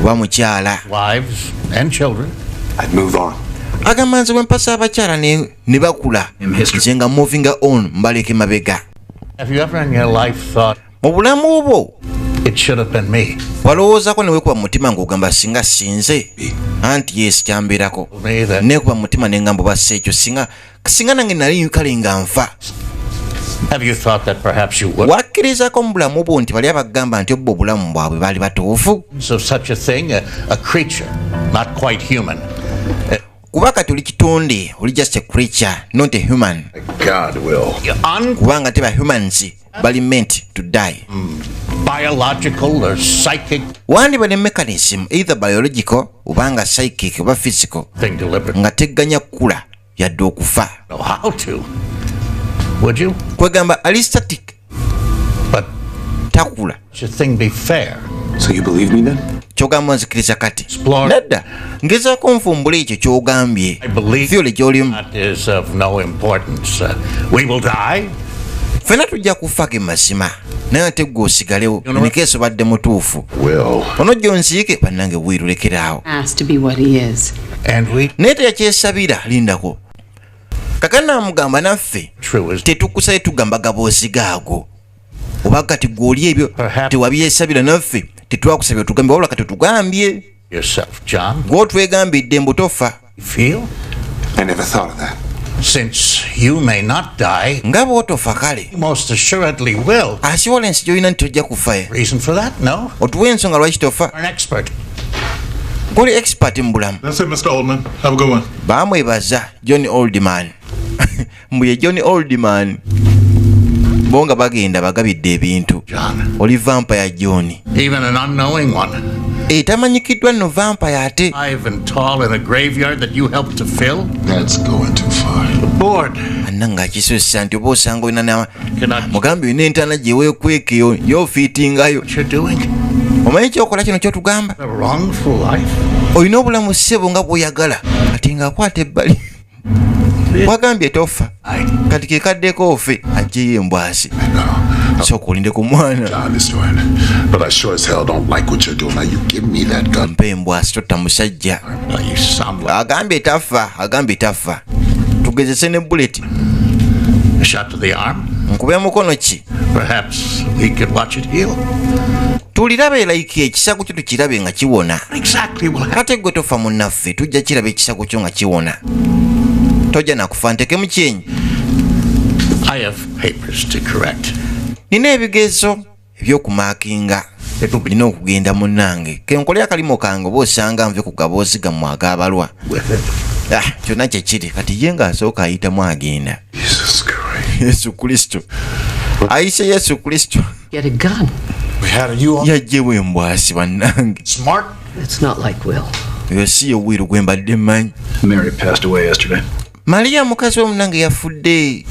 oba mukyala wives, and children. I'd move on. agamba nze bwe mpasa abakyala ne bakula nze nga movinga on mbaleke mabega Have you ever in your life thought mu bulamu bwo it should have been me? walowoozaako ne weekuba mu mutima ng'ogamba singa sinze anti yeesi kyambeerako Me that neekuba mu mutima ne ngamba bassa ekyo singa nange nali kale nga nfa have you thought that perhaps you would? wakkirizaako mu bulamu bwo nti bali abagamba nti obba obulamu bwabwe baali batuufu So such a thing, a creature, not quite human. kuba kati oli kitonde oli just a creature not a human God will. kubanga teba humans bali meant to die Biological or psychic wandi bali mechanism either biological obanga psychic oba physical thing deliberate. nga tegganya kukula yadde okufa Know how to. Would you? kwegamba ali static But takula should thing be fair? So you believe me then? kyogamba nzikiriza kati Explore. nedda ngezaako nfumbula ekyo kyogambye I believe fyole gyolimu that is of no importance. We will die. fena tujja kufa ge mazima naye ate gwe osigalewo nikeesa obadde mutuufu Will. ono gyonziike bannange bwirulekeraawo Has to be what he is. And we naye teyakyesabira lindako kakana amugamba naffe true as tetukusaye tugamba gaboozi gaago oba kati gwoli ebyo Perhaps. tewabyesabira naffe tetwakusabye otugambye wabula kati otugambye yourself, John. gw'otwegambidde mbu tofa You feel? I never thought of that. Since you may not die, nga bw'otofa kale you most assuredly will. asiwolensi gy'olina nti tojja kufa Reason for that? No. otuwa ensonga lwaki tofa You're an expert. gwoli expert mu bulamu That's it, Mr. Oldman. Have a good one. bamwebaza John Oldman mbu ye John Oldman bo nga bagenda bagabidde ebintu John. oli vampire John Even an unknowing one. tamanyikiddwa nno vampire ate Alive and tall in a graveyard that you helped to fill? That's going too far. Bored. anna ng'akisusa nti oba osanga olina Cannot mugambi olina entaana gye weekwekeyo yofiitingayo what you're doing. omanyi kyokola kino kyotugamba A wrongful life. olina obulamu ssebo nga bw'oyagala kati ng'akwata ebbali wagambye tofa kati kekaddeko ofe aggyeyo embwasi sooka olinde ku mwana I understand. But I sure as hell don't like what you're doing. Now you give me that gun. mpa embwasi totta musajja You sound like agambye tafa tugezese ne buleti a shot to the arm. nkube mukono ki Perhaps we could watch it heal. tulirabe like ekisago kyo tukirabe nga kiwona. Exactly what happened. Ate gwe tofa munnaffe tujja kirabe ekisago kyo nga kiwona. Tojja nakufa nteke mu kyenyi. I have papers to correct. Nina ebigezo ebyokumaakinga nina okugenda munnange kenkole akalimo kange oba osanga nve ku gaboozi gammwe ag'abalwa. Kyonna kyekiri kati ye ng'asooka ayitamu agenda. Yesu Kristo ayise Yesu Kristo Get a gun. yajjewo embwasi bannange. Smart? It's not like Will. Oyo si ye Wiru gwe mbadde mmanyi. Mary passed away yesterday. Maria mukazi w'omunange yafudde.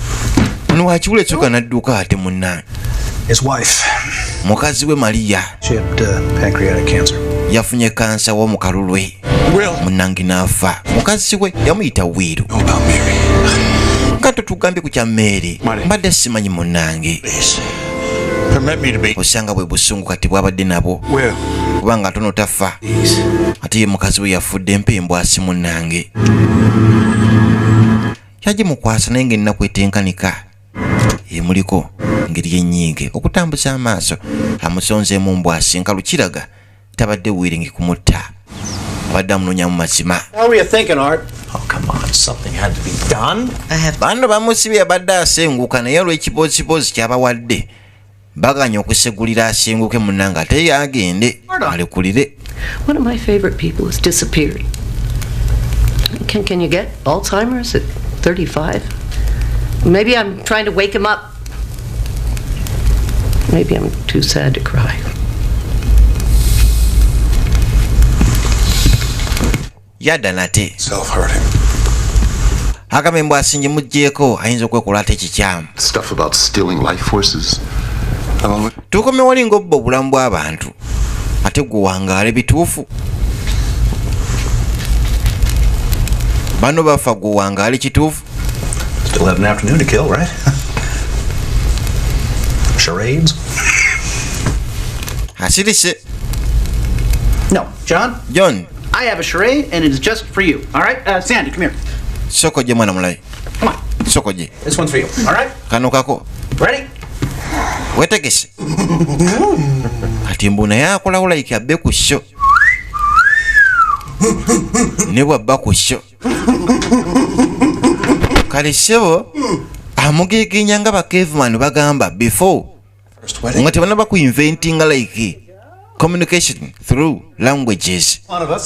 Ono wakiwula ekyoka n'adduka ate munnange. His wife. Mukazi we Maria. She had pancreatic cancer. Yafunye kansa w'omu kalulwe. Munnange n'afa. Mukazi we yamuyita Wiru. Kato tugambye ku kya Mary. Mbadde simanyi munnange. Permit me to be. Osanga bwe busungu kati bwabadde nabo. Kubanga tono tafa. Ate ye mukazi we yafudde mpembwasi munnange. Yaje mukwasa naye ng'ennaku etenkanika. Emuliko ngeri yennyinge okutambuza amaaso amusonzeemu mbwasi nkalu kiraga tabadde wiringi kumutta. Abadde amunoonya mu mazima. How were you thinking, Art? Oh, come on. Something had to be done. Bano bamusibye abadde asenguka naye olw'ekiboozibozi kyabawadde baganya okusegulira asenguke munnange ate ye agende alekulire. One of my favorite people has disappeared. Can you get Alzheimer's at 35? Maybe I'm trying to wake him up. Maybe I'm too sad to cry. Yadda nate Self-hurting. agamembo asinje mugjeeko ayinza okwekola ate kikyamu. Stuff about stealing life forces. Tukome wali ng'obba obulamu bw'abantu ate gwe wangaala bituufu. Bano bafa gwe wangaala kituufu. Still have an afternoon to kill, right? Charades? Asirise. No. John? John. I have a charade, and it's just for you. All right? Sandy, come here. Soko je mwana mulayi. Come on. Soko je. This one's for you. All right? Kano kako. Ready? Wetegese. Ati mbuna yakola like abbe ku sho. Ne bwabba ku sho. Kale sebo amugegenya nga ba caveman bagamba before. Nga tebanaba ku inventing like communication through languages.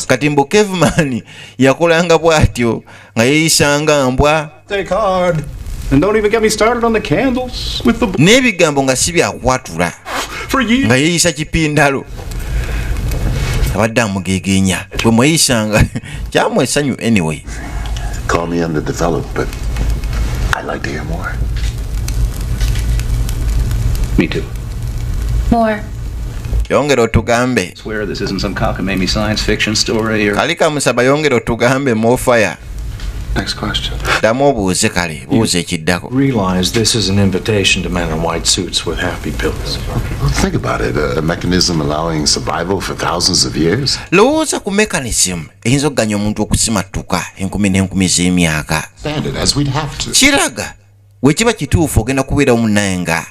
Kati mbo caveman yakolanga bwatyo nga yeyisanga mbwa. Take hard. And don't even get me started on the candles with the... N'ebigambo nga si byakwatula nga yeyisa kipindalo. Abadde amugegenya bwe mweyisanga kyamwesanyu anyway. Call me underdeveloped, but I'd like to hear more. Me too. More. Yongera otugambe. Swear this isn't some cockamamie science fiction story or... Kali kamusaba yongera otugambe more fire. Next question. Ddamu obuuze kale buuze ekiddako. Realize this is an invitation to men in white suits with happy pills. Well, think about it. A mechanism allowing survival for thousands of years. Lowooza ku mechanism eyinza okuganya omuntu okusimattuka enkumi n'enkumi z'emyaka. Standard, as we'd have to. Kiraga bwe kiba kituufu ogenda kubeerawo munaye nga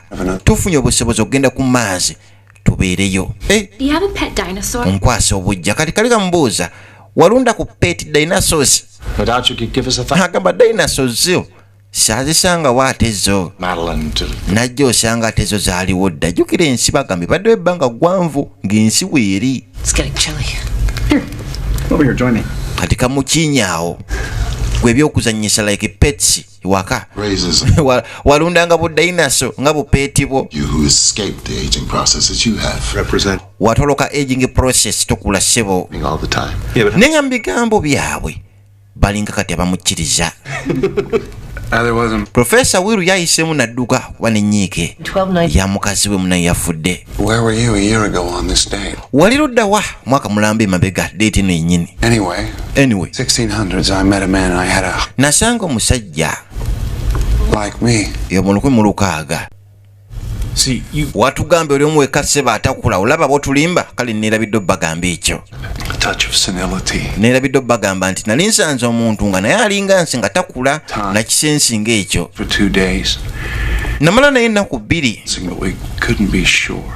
tufunye obusobozi okugenda ku maazi tubeereyo. Do you have a pet dinosaur? Nkwasa obujja kati kali kamubuuza walunda ku pet dinosaurs. No doubt you could give us a thought. Agamba dinosaurs zo saazisanga waate zo. Madeline to... Najja osanga ate zo zaaliwo dda. Jjukira ensi bagambye baddewo ebbanga ggwanvu ng'ensi weeri. It's getting chilly. Here. Over here, join me. Kati kamukiinyaawo gwe ebyokuzannyisa like pets ewaka. Raises walundanga bu dinosaur nga bupeeti bwo. you who escaped the aging process that you have. represent... Watoloka aging process tokula ssebo. All the time. Naye nga mu bigambo byabwe balinga kati abamukkiriza. There wasn't. Professor Wiru yayiseemu n'adduka kuba n'ennyiike 1290. ya mukazi we munaye yafudde. Where were you a year ago on this day? Wali ludda wa mwaka mulambe emabega deeti eno yennyini. Anyway, 1600s, I met a man and I had a... Nasanga omusajja like me. mu 1600. See, you... Watugambe oli omu wekka sseba atakula olaba b'otulimba kale neerabidde obbagamba ekyo. A touch of senility. Neerabidde obbagamba nti nali nsanze omuntu nga naye alinga nsi nga takula nakisensi ng'ekyo. For 2 days. Namala naye ennaku 2. But we couldn't be sure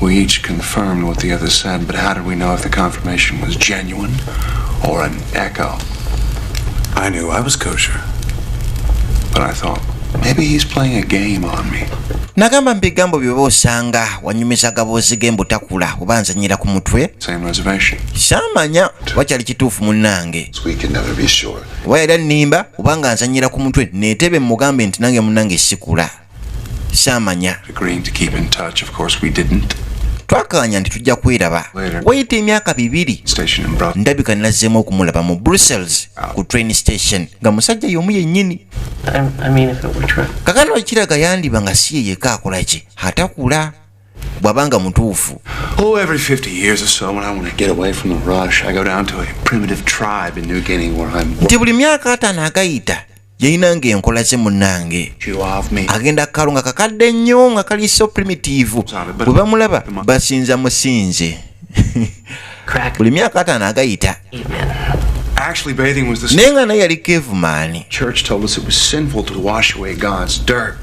We each confirmed what the other said, but how did we know if the confirmation was genuine or an echo? I knew I was kosher, but I thought maybe he's playing a game on me. Nagamba mbigambo byoba osanga wanyumiza gaboozi gembutakula oba nzanyira ku mutwe. Same reservation. Samanya wakyali kituufu munnange. We can never be sure. Oba yali annimba oba nga nzanyira ku mutwe neetebe mugambe nti nange munnange sikula. Samanya. Agreeing to keep in touch, of course we didn't. Twakanya nti tujja kweraba. Wayita emyaka 2 ndabika nazzeemu okumulaba mu Brussels ku train station nga musajja y'omu yennyini. Kakano ekiraga yandiba nga si ye yekka akola ki atakula bw'abanga mutuufu. Oh, every 50 years or so when I want to get away from the rush, I go down to a primitive tribe in New Guinea where I'm... Nti buli myaka 5 agayita yayinanga enkola ze munnange agenda kalo nga kakadde nnyo nga kali so primitive bwe bamulaba basinza musinze buli myaka 5 agayita. Actually, bathing was the... naye nga naye yali caveman. Church told us it was sinful to wash away God's dirt.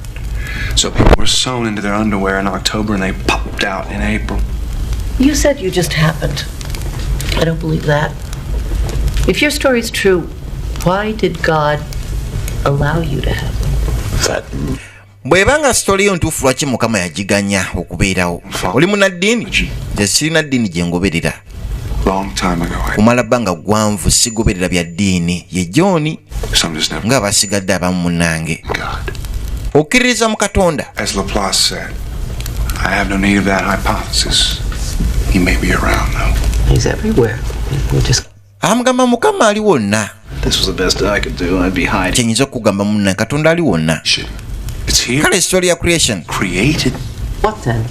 So people were sewn into their underwear in October and they popped out in April. You said you just happened. I don't believe that. If your story's true, why did God allow you to happen? Bwebanga story yo ntuufu lwaki Mukama yagiganya okubeerawo. Oli munaddiini? Nze sirina ddiini gye ngoberera. Kumala bbanga gwanvu sigoberera bya ddiini ye John nga basigadde abamu munnange. Okkiririza mu Katonda. As Laplace said, I have no need of that hypothesis. He may be around though. He's everywhere. Amugamba Mukama ali wonna. This was the best I could do. I'd be hiding. Kyenyinza okugamba munna Katonda ali wonna. It's here. Kale story ya creation. Created. What then?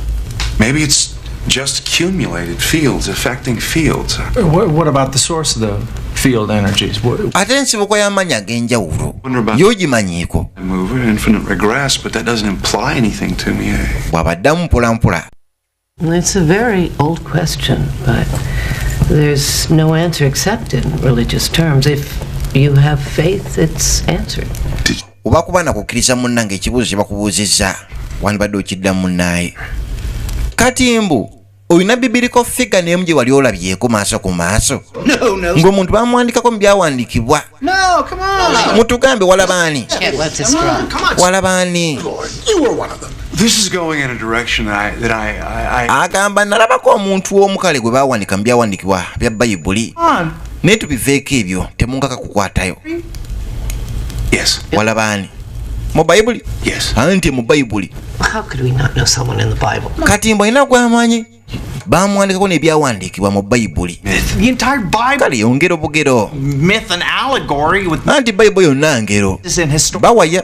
Maybe it's just accumulated fields affecting fields. What about the source of the field energies? Ate ensibuko y'amaanyi ag'enjawulo y'ogimanyiiko. Mover, infinite regress, but that doesn't imply anything to me. Bw'abaddamu mpola mpola. It's a very old question, but there's no answer except in religious terms. If you have faith, it's answered. Oba kuba nakukkiriza munnange ekibuuzo kye bakubuuzizza wandibadde okiddamu munnaye. Kati mbu oyina bibiliko figure n'emu gye wali olabyeko maaso ku maaso ng'omuntu bamwandikako mu byawandiikibwa. Mutugambe walabaani? Walabaani? This is going in a direction that I agamba nalabako omuntu omukale gwe baawandika mu byawandiikibwa bya Bayibuli. Naye tubiveeko ebyo temunkaka kukwatayo. Yes. Walabaani? Mu Bayibuli? Yes. Anti mu Bayibuli. How could we not know someone in the Bible? Kati mbu alina gw'amanyi bamwandikako n'ebyawandiikibwa mu Bayibuli. The entire Bible. Kale yongera obugero. Myth and allegory with... Anti Bayibuli yonna ngero. Bawaya.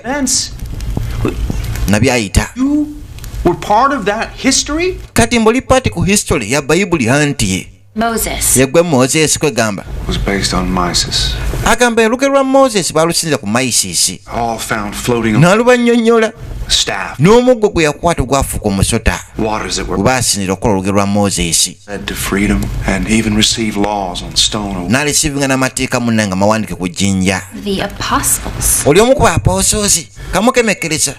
Nabyayita. You were part of that history? Kati mbuli party ku history ya Bayibuli anti Moses. Yegwe Moses kwegamba. Was based on Mysis. Agamba oluge lwa Moses balusinza ku Mysis. All found floating on n'alubannyonnyola. Staff. N'omuggo gwe yakwata gwafuuka omusota. Waters that were basinira okukola oluge lwa Moses. Led to freedom and even received laws on stone. N'alisivinga n'amateeka munnanga mawandike ku jjinja. The apostles. Oli omu ku bapostles kamukemekkereza.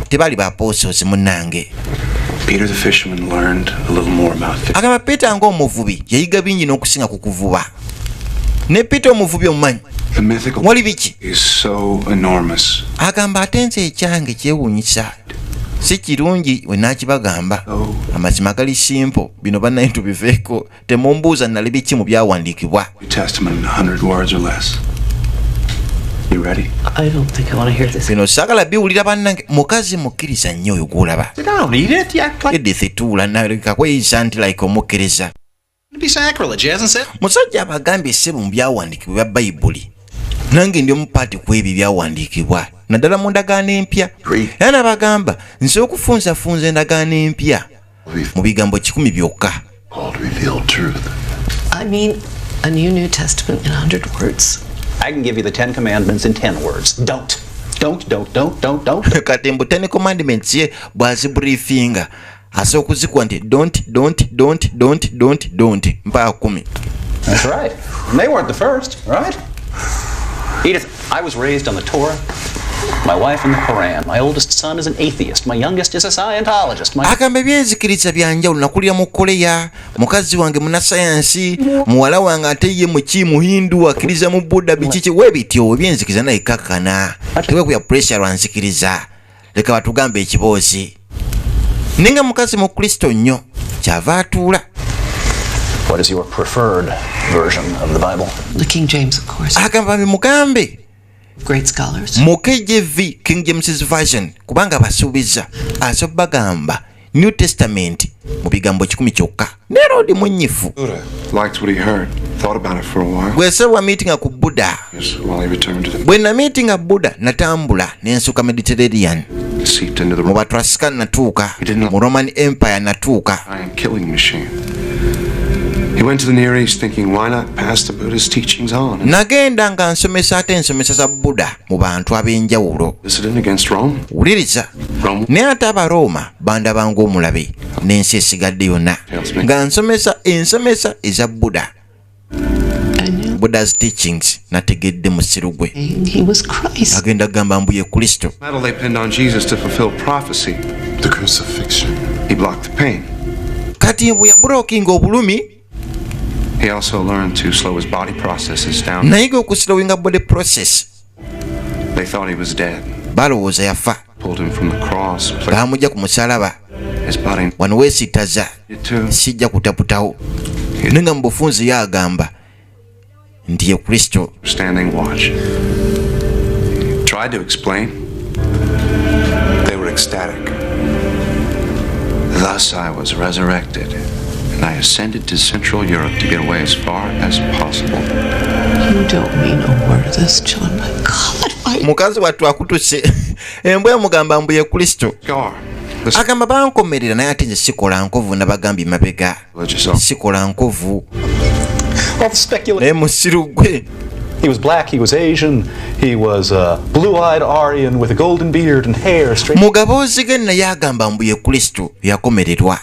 Tebali bapostles munnange. Peter the fisherman learned a little more about fish. Agamba Peter ng'omuvubi yayiga bingi n'okusinga ku kuvuba. Ne Peter omuvubi omumanyi. The mythical wali biki is so enormous. Agamba atenze ekyange kyewuunyisa si kirungi we nakibagamba. Amazima gali simple bino bannaye tubiveeko temumbuuza nali biki mu byawandiikibwa. Testament in 100 words or less. You ready? I don't think I want to hear this. Bino saagala biwulira bannange mukazi mukkiriza nnyo oyo gw'olaba. I don't need it. Edith tuula naleka kweyisa nti like omukkiriza. It'd be sacrilege, hasn't it? Musajja abagambye essebo mu byawandiikibwa bya Bayibuli. Nange ndi omupaati ku ebyo byawandiikibwa naddala mu ndagaano empya. Era nabagamba nsobola okufunzafunza endagaano empya mu bigambo 10 byokka. I mean, a New Testament in 100 words. I can give you the 10 commandments in 10 words. Don't. Kati mbu 10 commandments ye bwazibriefinga asa okuzikuwa nti don't mpaka 10. That's right. And they weren't the first, right? Edith, I was raised on the Torah My wife in the Quran. My oldest son is an atheist. My youngest is a Scientologist. Agamba ebyenzikiriza byanjawulo nakulira mu Korea, mukazi wange munnasayansi, muwala wange ate ye muhindu akkiriza mu Buddha bikiki webityo ebyenzikiriza naye kakkana. Tewekuya pressure lwanzikiriza. Leka batugambe ekiboozi. Ninga mukazi mu Kristo nnyo kyava atuula. What is your preferred version of the Bible? The King James, of course. Agamba mugambe Great scholars. mu KJV, King James Version, kubanga basuubiza asobagamba New Testament mu bigambo 10 kyokka. Nerodi munyifu. Liked what he heard. Thought about it for a while. Bwesewa meetinga ku Buddha. Yes, while he returned to the Bwe na meetinga Buddha natambula nensuka Mediterranean. seeped into the Mu Batrascan natuuka. Mu Roman Empire natuuka. giant killing machine. He went to the Near East thinking, why not pass the Buddha's teachings on? Nagenda nga nsomesa ate ensomesa za Buddha mu bantu ab'enjawulo. Dissident against Rome. Wuliriza. Naye ate Abaroma bandaba ng'omulabe n'ensi esigadde yonna nga nsomesa ensomesa eza Buddha. Buddha's teachings nategedde musiru gwe. He was Christ. Agenda gamba mbu ye Kristo. Medal they pinned on Jesus to fulfill prophecy. The crucifixion. He blocked the pain. Kati bwe yabulookinga obulumi He also learned to slow his body processes down. nayiga okuslowinga body process. They thought he was dead. Balowooza yafa. Pulled him from the cross. Baamujja ku musalaba. His body Wano weesitaza. too. Sijja kutaputawo. Nenga mu bufunzi yagamba nti ye Kristo. Standing watch. Tried to explain. They were ecstatic. Thus I was resurrected, and I ascended to Central Europe to get away as far as possible. You don't mean a word of this, John. My God, why? Mukazi wattu akutuse. Embwa yamugamba mbu ye Kristo. Scar. Agamba bankomerera naye ate nze sikola nkovu nabagambye mabega. Sikola nkovu. All the speculation. Naye musiru gwe. He was black, he was Asian, he was a blue-eyed Aryan with a golden beard and hair straight. Mugaboozi ge naye agamba mbu ye Kristo yakomererwa.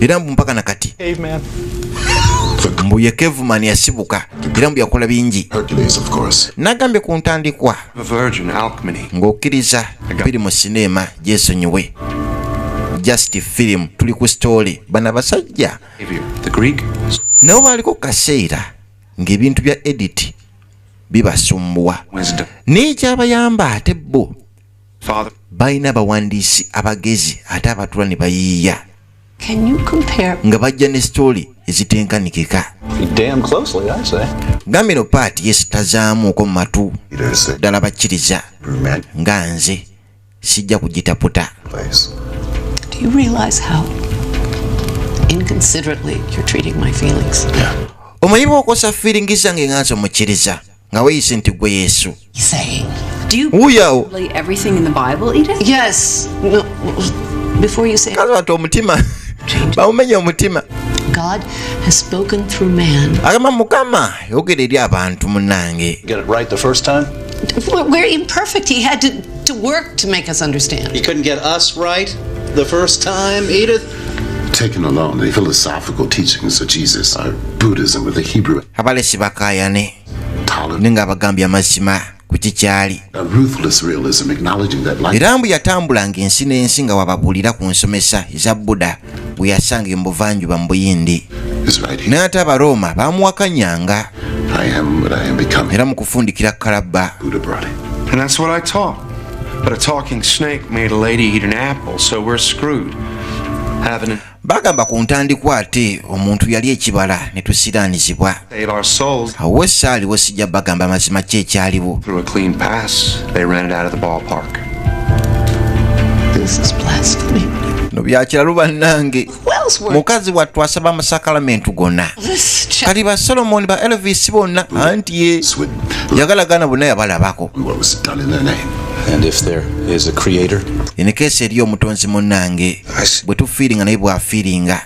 Era mbu mpaka nakati. Caveman. Mbu ye caveman yasibuka. Era mbu yakola bingi. Hercules, of course. Nagambye ku ntandikwa. A virgin, alchemy. Ng'okkiriza biri mu sinema gyesonyiwe. Just film tuli ku story bana basajja. The Greek. Nabo baliko kaseera ng'ebintu bya edit bibasumbuwa. Wisdom. N'ekyabayamba ate bo Father. balina abawandiisi abagezi ate abatula ne bayiiya Can you compare? nga bajja ne story ezitenkanikika. Damn closely, I say. Gambino paati yesitazaamuuko mu matu ddala bakkiriza nga nze sijja kugitaputa. Do you realize how inconsiderately you're treating my feelings? Omanyi bw'okosa feeling zange nga nze omukkiriza nga weeyise nti gwe Yesu. Saying. Do you Wuyawo. believe everything in the Bible, Edith? Yes. No. Before you say, Kazi wati omutima bawumenye omutima. God has spoken through man. Agamba Mukama yogera eri abantu munnange. Get it right the first time? We're imperfect. He had to work to make us understand. He couldn't get us right the first time, Edith? Taken alone, the philosophical teachings of Jesus are Buddhism with a Hebrew. Abalesi bakaayane nenga abagambye amazima ku kikyali. A ruthless realism acknowledging that life. Era mbu yatambulanga ensi n'ensi nga wababuulira ku nsomesa eza Buddha bwe yasanga mu buvanjuba mu Buyindi. Naye ate Abaroma bamuwakanyanga. Era mu kufundikira kalabba. And that's what I taught. But a talking snake made a lady eat an apple, so we're screwed. Bagamba ku ntandikwa ate omuntu yali ekibala ne tusiraanizibwa. Save our souls. Awo saaliwo sijja bagamba mazima ki ekyaliwo. Through a clean pass, they ran it out of the ballpark. This is blasphemy. No byakiralu bannange. Mukazi wattu asaba amasakalamentu gonna. Kati ba Solomon ba Elvis bonna anti ye yagalagana bonna yabalabako. And if there is a creator, in case eri omutonzi munnange bwe tufiiringa naye bwafiiringa.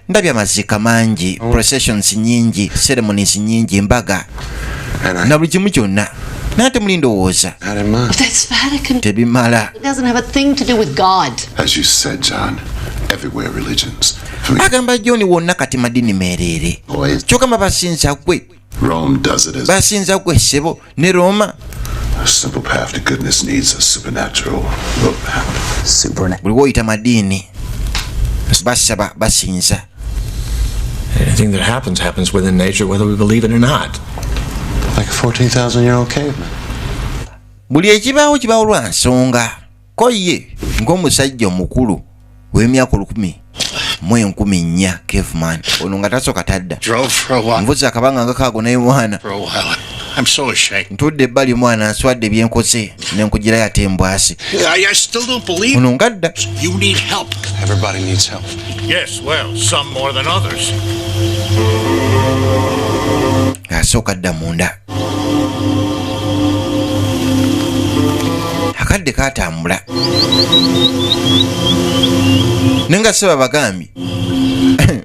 Ndabya mazika mangi, processions nyingi, ceremonies nyingi, embaga na buli kimu kyonna. Nate muli ndowooza That's Vatican. tebimala. It doesn't have a thing to do with God. As you said, John, everywhere religions. Agamba John wonna kati madini meerere. Kyokka basinza gwe. Rome does it as basinza gwe ssebo ne Roma A simple path to goodness needs a supernatural roadmap. Buli woyita madiini basaba basinza. Anything that happens within nature, whether we believe it or not. Like a 14,000-year-old caveman. Buli ekibaawo kibaawo lwa nsonga. Ko ye ng'omusajja omukulu w'emyaka 10,400 caveman. Ono nga tasooka tadda. Nvuze akabanga nga kaago naye mwana. I'm so ashamed. Ntudde ebbali mwana nswadde byenkoze ne nkugirayo ate embwasi. I still don't believe. Ono ngadda. You need help. Everybody needs help. Yes, well, some more than others. Asooka dda munda. Akadde kaatambula. Nenga seba bagambye.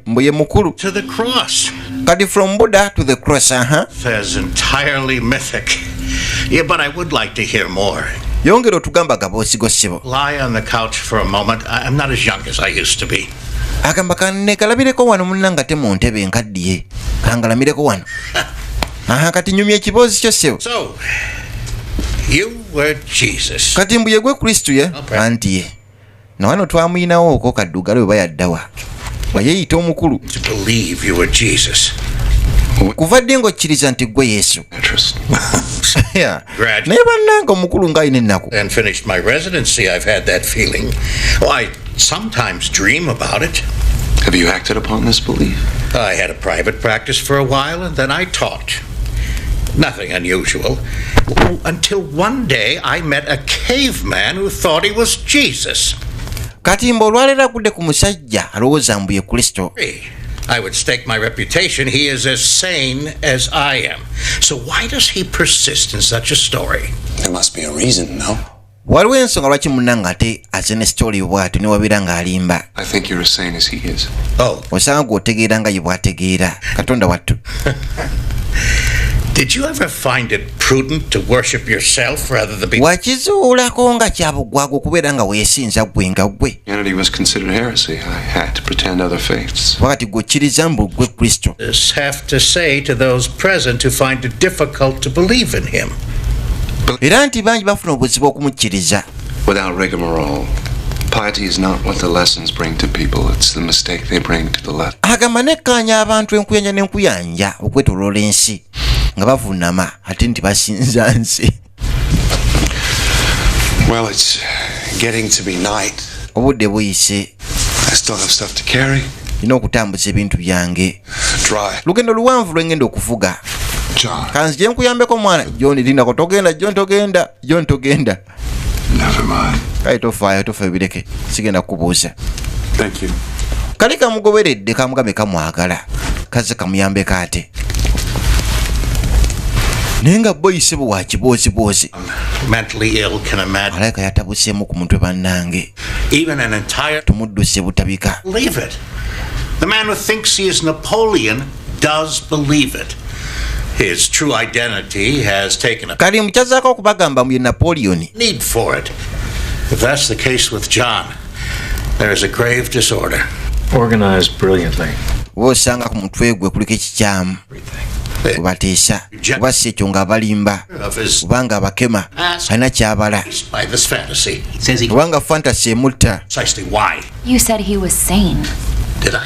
Mbu ye mukulu. To the cross. Kati from Buddha to the cross, That's entirely mythic. Yeah, but I would like to hear more. Yongera otugamba gaboosigo ssebo. Lie on the couch for a moment. I'm not as young as I used to be. Agamba kanneekalabireko wano munnanga te mu ntebe enkaddiye. Kangalamireko wano. Kati nyumya ekiboozi kyo ssebo. So, you were Jesus. Kati mbu ye gwe Kristo ye? Anti ye. Na wano twamuyinawo oko kaddugala we bayaddawa. Wayeyita omukulu. To believe you were Jesus. Kuva ddi ng'okkiriza nti gwe Yesu? Yeah. Naye bannanga omukulu ng'alina ennaku. And finished my residency, I've had that feeling. Oh, I sometimes dream about it. Have you acted upon this belief? I had a private practice for a while, and then I taught. Nothing unusual. Until one day I met a caveman who thought he was Jesus. Kati mbu olwaleero agudde ku musajja alowooza mbu ye Kristo. I would stake my reputation he is as sane as I am. So why does he persist in such a story? There must be a reason, no? Waliwo ensonga lwaki munnanga ate azene story bw'atyo ne wabeera ng'alimba. I think you're as sane as he is. Oh. Osanga gw'otegeera nga ye bw'ategeera. Katonda wattu. Did you ever find it prudent to worship yourself rather than be... Wakizuulako nga kyabugwago okubeera nga weesinza gwe nga gwe. Christianity was considered heresy. I had to pretend other faiths. Wakati gw'okkiriza mbu gwe Kristo. Have to say to those present who find it difficult to believe in him. Era nti bangi bafuna obuzibu okumukkiriza. Without rigmarole, piety is not what the lessons bring to people, it's the mistake they bring to the lesson. Agamba nekkaanya abantu enkuyanja n'enkuyanja okwetoloola ensi nga bavuunama ate nti basinza nsi. Well, it's getting to be night. Obudde buyise. I still have stuff to carry. Nina okutambuza ebintu byange. Lugendo luwanvu lwengenda okuvuga. Kanzije nkuyambeko mwana. John lindako togenda, John togenda. Never mind. Kale tofaayo bireke. Sigenda kubuuza. Thank you. Kale kamugoberedde kamugambe kamwagala. Kaze kamuyambeko ate. Nenga boyise bwa kiboozi. Mentally ill can imagine. Alaika yatabuseemu ku mutwe bannange. Even an entire... Tumudduse butabika. Believe it. The man who thinks he is Napoleon does believe it. His true identity has taken a... Kali mukyazaako okubagamba mu ye Napoleon. Need for it. If that's the case with John, there is a grave disorder. Organized brilliantly. Wosanga ku mutwe gwe kuliko ekikyamu. Kubateesa kuba si ekyo nga balimba kubanga abakema alina kyabala kubanga fantasy emutta.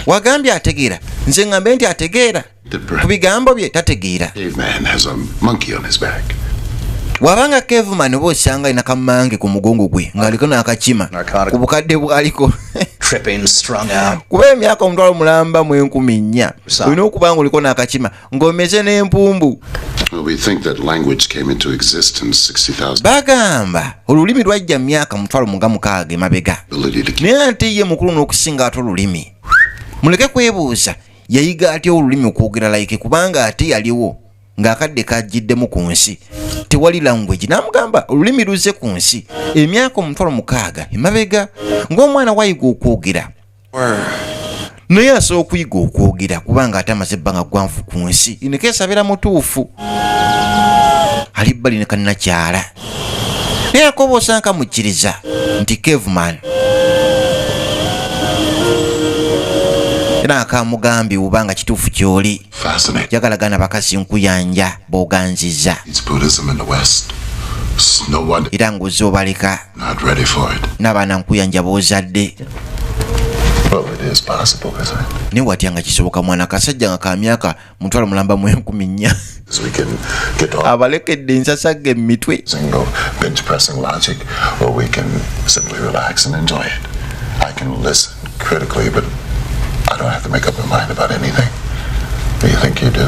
Wagambye ategeera nze ngambe nti ategeera ku bigambo bye tategeera. Wabanga caveman oba osanga alina kamange ku mugongo gwe ng'aliko n'akakima ku bukadde bwaliko. Kuba emyaka omutwalo mulamba mu 10,000 olina okuba nga oliko n'akakima ng'omeze n'empumbu. Bagamba olulimi lwajja mu myaka 16,000 emabega naye ate ye mukulu n'okusinga ate olulimi. Muleke kwebuuza yayiga atya olulimi okwogera like kubanga ate yaliwo ng'akadde kajjiddemu ku nsi tewali language. Namugamba olulimi luze ku nsi emyaka 16,000 emabega ng'omwana wayiga okwogera naye asobola okuyiga okwogera kubanga ate amaze ebbanga gwanvu ku nsi inekesa abeera mutuufu ali bbali ne kannakyala naye akoba osanga mukkiriza nti caveman era akamugambye ubanga kituufu kyoli jagalagana bakazi nkuyanja b'oganziza. No one era ng'ozoobaleka not ready for it. n'abaana nkuyanja b'ozadde. Well, it is possible, isn't it? Naye watya nga kisoboka mwana kasajja nga ka myaka mutwalo mulamba mu 14 So we can get off abalekedde ensasagge mu mitwe. single bench pressing logic, or we can simply relax and enjoy it. I can listen critically, but I don't have to make up my mind about anything. Do you think you do?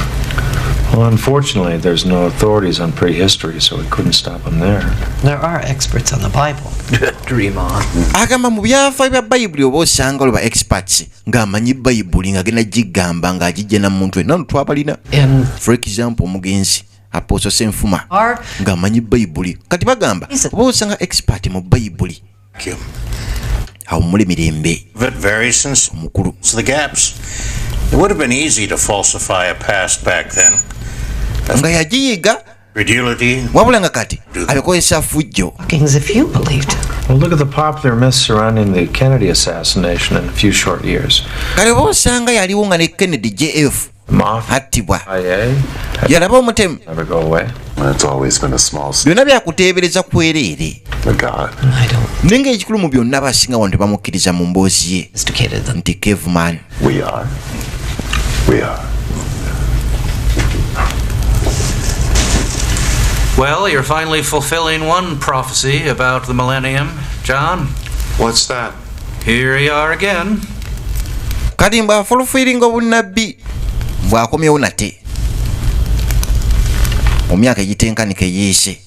Well, unfortunately, there's no authorities on prehistory, so we couldn't stop them there. There are experts on the Bible. Dream on. Agamba mu byafaayo bya bayibuli oba osanga olwo ba experts ng'amanyi bayibuli ng'agenda gigamba ng'agijja na muntu wenna twabalina. For example, omugenzi Apostle Senfuma ng'amanyi bayibuli kati bagamba oba osanga expert mu bayibuli awo muli mirembe Very since omukulu. the gaps. It would have been easy to falsify a past back then. Nga yagiyiga Credulity. wabula nga kati abikozesa fujjo. As if you believed. Well, look at the popular myths surrounding the Kennedy assassination in a few short years. Kale oba osanga yaliwo nga ne Kennedy JF attibwa yalaba omutemu. Never go away. It's always been a small byonna byakuteebereza kwereere God. naye ng'ekikulu mu byonna abasinga wano tebamukkiriza mu mboozi ye nti caveman. We are. We are. Well, you're finally fulfilling one prophecy about the millennium, John. What's that? Here you are again. Kati mbwafulufiringa obunnabbi bwakomyewo nate mu myaka egitenkanika eyiise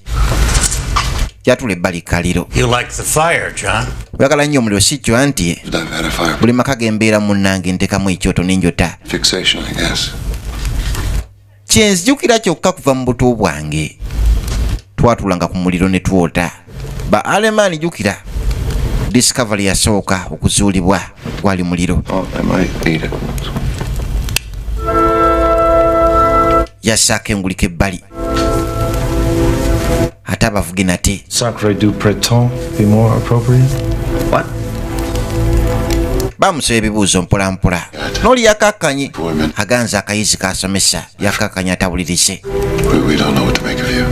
yatula ebbali kaliro. You like the fire, John? Oyagala nnyo omuliro si kyo anti I've had a fire buli maka gembeera munnange ntekamu ekyoto n'enjota. fixation, I guess. Kyenzijukira kyokka kuva mu buto bwange twatulanga ku muliro ne twota. Ba Alemani jukira discovery yasooka okuzuulibwa gwali muliro. Oh, I might eat it. Yassaako engulika ebbali ate abavuge nate. Sacre du Breton be more appropriate? What? Bamusaba ebibuuzo mpola mpola n'oli yakakkanye aganza akayizi kasomesa yakakkanye atabulirize. We don't know what to make of you.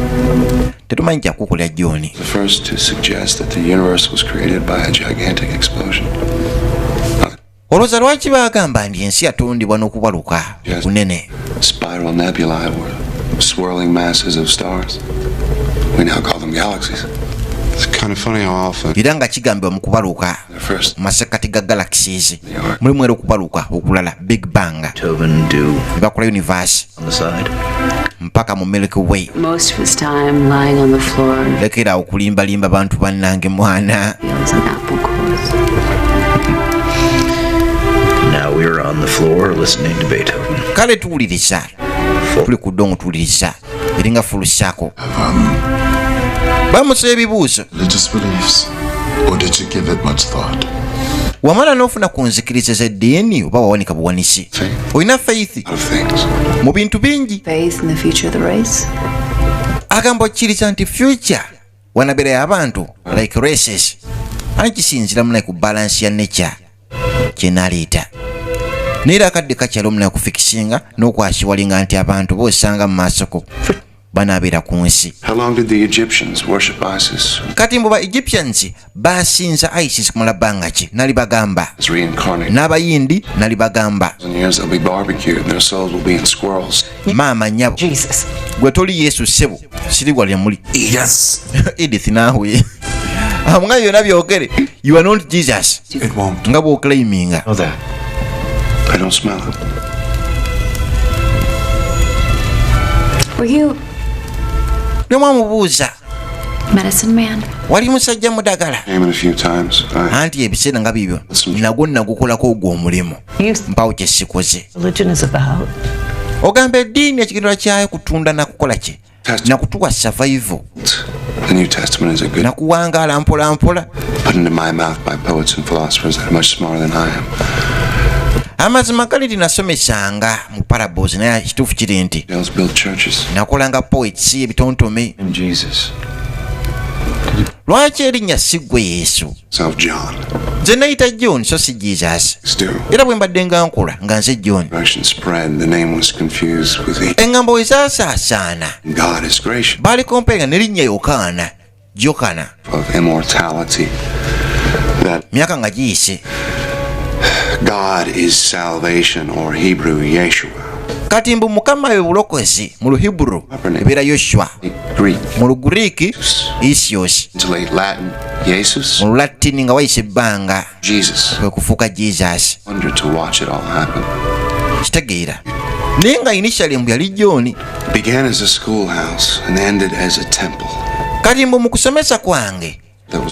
Tetumanyi kyakukolera John. The first to suggest that the universe was created by a gigantic explosion. Olowooza lwaki baagamba nti ensi yatondebwa n'okubaluka kunene? Spiral nebulae were swirling masses of stars. We now call them galaxies. It's kind of funny how often era nga kigambibwa mu kubaluka mu masekkati ga galaxies mulimu era okubaluka okulala big bang ne bakola universe mpaka mu Milky Way. Most of his time lying on the floor. Lekera okulimbalimba bantu bannange mwana. Now we're on the floor listening to Beethoven. Kale tuwuliriza tuli ku ddongo tuwuliriza eringa fulusako. Bamusaba ebibuuzo. Religious beliefs, or did you give it much thought? Wamala n'ofuna ku nzikiriza z'eddiini oba wawanika buwanisi? Olina faith mu bintu bingi. Faith in the future of the race. Agamba okkiriza nti future wanabeera y'abantu like races ani kisinzira munaye ku balance ya nature kyenaleeta. Naye akadde kakyali omunaye kufikisinga n'okwasiwalinga nti abantu boosanga mu maasoko banaabeera ku nsi. How long did the Egyptians worship Isis? Kati mbu ba Egyptians baasinza Isis kumala bbanga ki nali bagamba. It's reincarnated. N'abayindi nali bagamba. In years they'll be barbecued and their souls will be in squirrels. Maama nnyabo gwe toli Yesu ssebo siri wali muli. Yes. Edith naawe nga byonna byogere you are not Jesus. It won't. Nga bw'oclaiminga. Know that. I don't smell it. Were you Nemwamubuuza medicine man? wali musajja mudagala? Came in a few times. Anti ebiseera nga bibyo nagwo nagukolako ogwo omulimu mpawo kye sikoze. Ogamba eddiini ekigendera kyayo kutunda nakukola ki nakutuwa survival. The New Testament is a good nakuwangaala mpola mpola. put into my mouth by poets and philosophers that are much smarter than I am. Amazima gali linasomesanga mu parables naye kituufu kiri nti nakolanga poets ebitontome. Lwaki erinnya si ggwe Yesu? Nze nayita John so si Jesus. Era bwe mbadde nga nkola nga nze John. Engambo ezasaasaana baali kompenga n'erinnya Yokaana jokana of immortality, that myaka nga giyise. God is salvation, or Hebrew Yeshua. Kati mbu mukama we bulokozi mu Luhibru ebeera Yoshua, mu Lugriiki Isios, Latin Jesus, mu Lulatini nga wayise ebbanga Jesus, kwe kufuuka Jesus. wonder to watch it all happen. Kitegeera naye nga initially mbu yali John. Began as a schoolhouse and ended as a temple. Kati mbu mu kusomesa kwange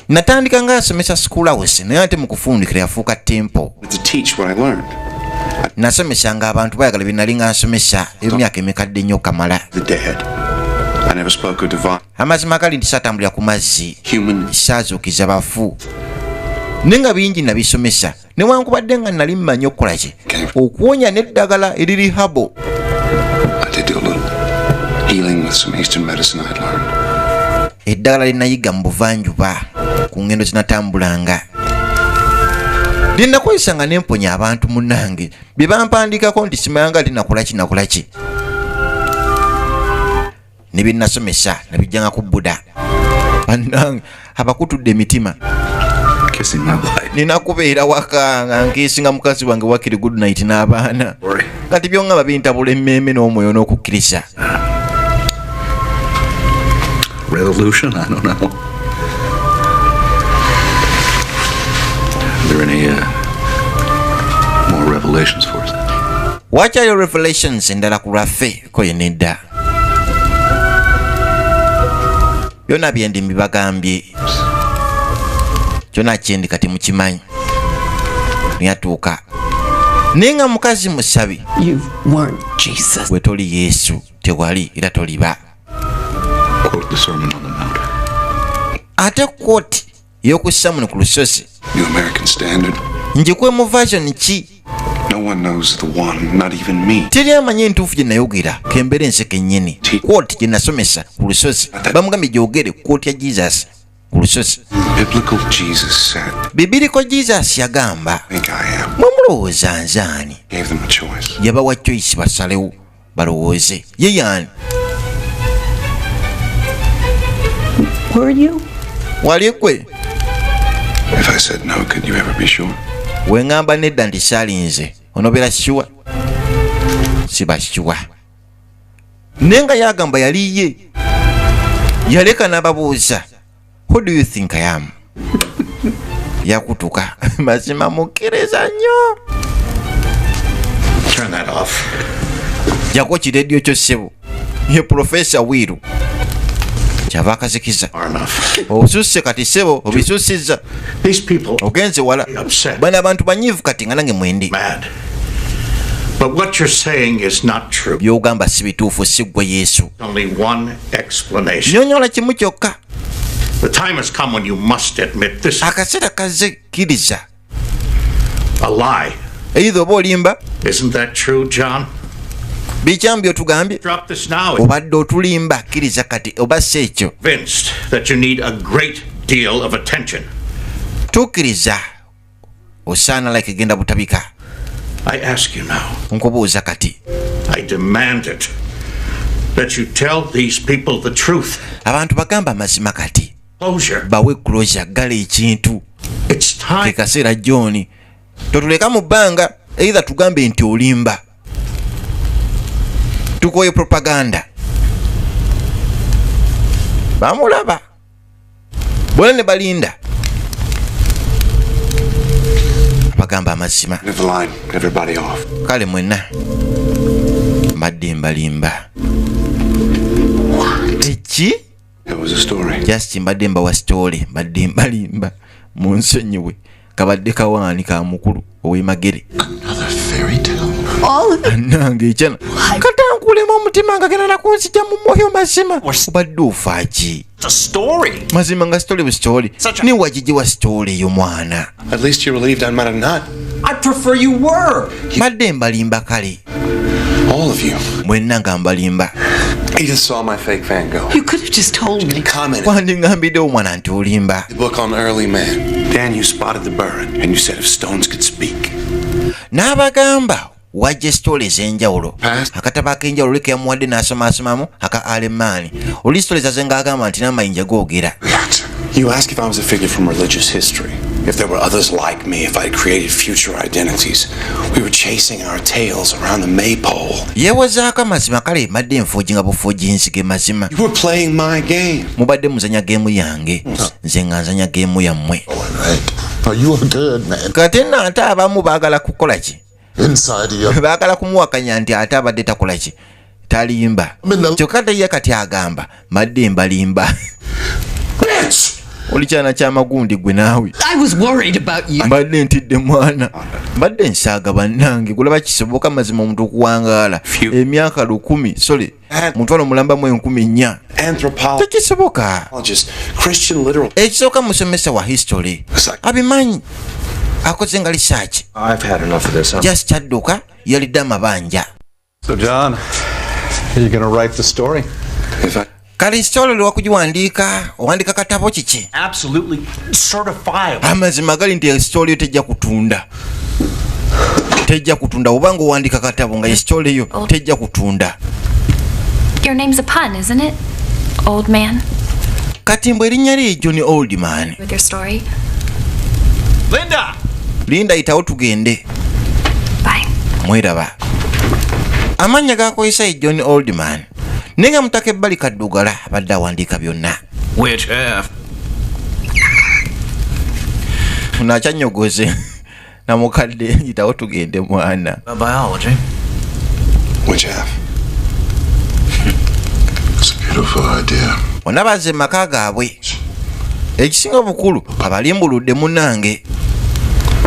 natandika nga asomesa school house naye ate mu kufundikira yafuuka temple. To teach what I learned. Nasomesanga abantu bayagala bye nali nga nsomesa emyaka emikadde nnyo kamala. The dead. I never spoke of divine. Amazima gali nti satambulira ku mazzi, Human. saazuukiza bafu. Naye nga bingi nabisomesa newankubadde nga nali mmanyi okukola ki okuwonya n'eddagala eriri habo. I did do a little healing with some Eastern medicine I'd learned. Eddagala lye nayiga mu buvanjuba ku ngendo zinatambulanga lye nakozesanga nemponya abantu munnange bye bampandikako nti simayanga linakola ki ne bye nasomesa nabijjanga ku Buda. Bannange abakutudde emitima nina kubeera waka nga nkeesinga mukazi wange wakiri good night n'abaana kati byongaba bintabula emmeeme n'omwoyo n'okukkiriza. Revolution? I don't know. Are there any more revelations for us? Wakyaliyo revelations endala ku lwaffe ko ye nedda. Byonna byendi mbibagambye. Kyonna kyendi kati mukimanyi. Nyatuuka. Naye nga mukazi musabi. You weren't Jesus. Bwe toli Yesu tewali era toliba. Quote the Sermon on the Mount. Ate quote y'okussa muno ku lusozi. New American Standard. Njikwe mu version ki? No one knows the one, not even me. Teri amanyi entuufu gye nayogera kembere enseke nnyini. Quote gye nasomesa ku lusozi. Bamugambye gyogere quote ya Jesus ku lusozi. Biblical Jesus said. Bibiriko Jesus yagamba. Think I am. Mwemulowooza nzaani. Gave them a choice. Yabawa choice basalewo balowooze. Ye yaani? Were you? Wali gwe? If I said no, could you ever be sure? Wengamba nedda nti salinze onobeera sure? Siba sure. Naye nga yagamba yali ye. Yaleka n'ababuuza. Who do you think I am? Yakutuka. Mazima mukkiriza nnyo. Turn that off. Jako kiredio kyo ssebo. Ye Professor Wiru. Kyava akazikiza. Osusse kati ssebo obisussizza. These people ogenze wala. Bano abantu banyiivu kati nga nange mwendi. Mad. But what you're saying is not true. Byogamba si bituufu, si ggwe Yesu. Only one explanation. Nyonyola kimu kyokka. The time has come when you must admit this. Akaseera kazze kkiriza. A lie. Either oba olimba. Isn't that true, John? Bikyambi otugambye. Drop this now. Obadde otulimba kkiriza kati oba si ekyo. Convinced that you need a great deal of attention. Tukkiriza osaana like egenda butabika. I ask you now. Nkubuuza kati. I demand it. That you tell these people the truth. Abantu bagamba mazima kati. Closure. Bawe closure gale ekintu. It's time. Kekaseera John. Totuleka mu bbanga either tugambe nti olimba. Tukoye propaganda. Bamulaba. Bwena ne balinda. Bagamba amazima. Leave the line. Everybody off. Kale mwenna. Mbadde mbalimba. Eki? It was a story. Just mbadde mbawa story. Mbadde mbalimba. Munsonyiwe. Kabadde kawaani ka mukulu ow'emagere. Another fairy tale. All of it. Nange ekyana. Katankulemu omutima nga genda nakunzija mu mwoyo mazima. Obadde ofa ki? It's a story. Mazima nga story bu story. Ni wagigiwa story yo mwana. At least you're relieved I might have not. I prefer you were. Mbadde mbalimba kale. All of you. Mwenna nga mbalimba. He just saw my fake Van Gogh. You could have just told me. Commented. Wandingambidde omwana nti olimba. The book on early man. Dan, you spotted the burn, and you said if stones could speak. N'abagamba wajja stories enjawulo akatabo ak'enjawulo leke yamuwadde n'asomasomamu aka Alemani oli stories azenga agamba nti n'amayinja googera. You ask if I was a figure from religious history, if there were others like me, if I created future identities. We were chasing our tails around the maypole. Yewozaako amazima kale mbadde nfuuji nga bufuuji nsige mazima. You were playing my game. Mubadde muzanya geemu yange nze nga nzanya geemu yammwe. You are good, man. Kati nno ate abamu baagala kukola ki? Baagala kumuwakanya nti ate abadde takola ki? Talimba. Kyokka ate ye kati agamba mbadde mbalimba. Oli kyana kyamagundi gwe naawe. I was worried about you. Mbadde ntidde mwana. Mbadde nsaaga bannange kulaba kisoboka mazima omuntu okuwangaala emyaka 1000 sorry mutwalo mulamba mu 1004. Tekisoboka. Ekisooka musomesa wa history abimanyi akoze nga research. I've had enough of this. Just kyadduka yalidde amabanja. So John, are you gonna write the story? Kali story lwa kujiwandiika owandiika katabo kiki? Absolutely certifiable. Amazima gali nti story tejja kutunda. Tejja kutunda obanga owandiika katabo nga story yo tejja kutunda. Your name's a pun, isn't it? Old man. Kati mbwe erinnya lye John Oldman. With your story. Linda itawo tugende. Bye. Mweraba. Amanya gakozesa John Oldman. Nenga mutaka ebbali kaddugala abadde awandiika byonna. Which half? Nakyanyogoze na mukadde itawo tugende mwana. Biology. Which half? It's a beautiful idea. Onabaze maka gaabwe. Ekisinga bukulu abalimbuludde munnange.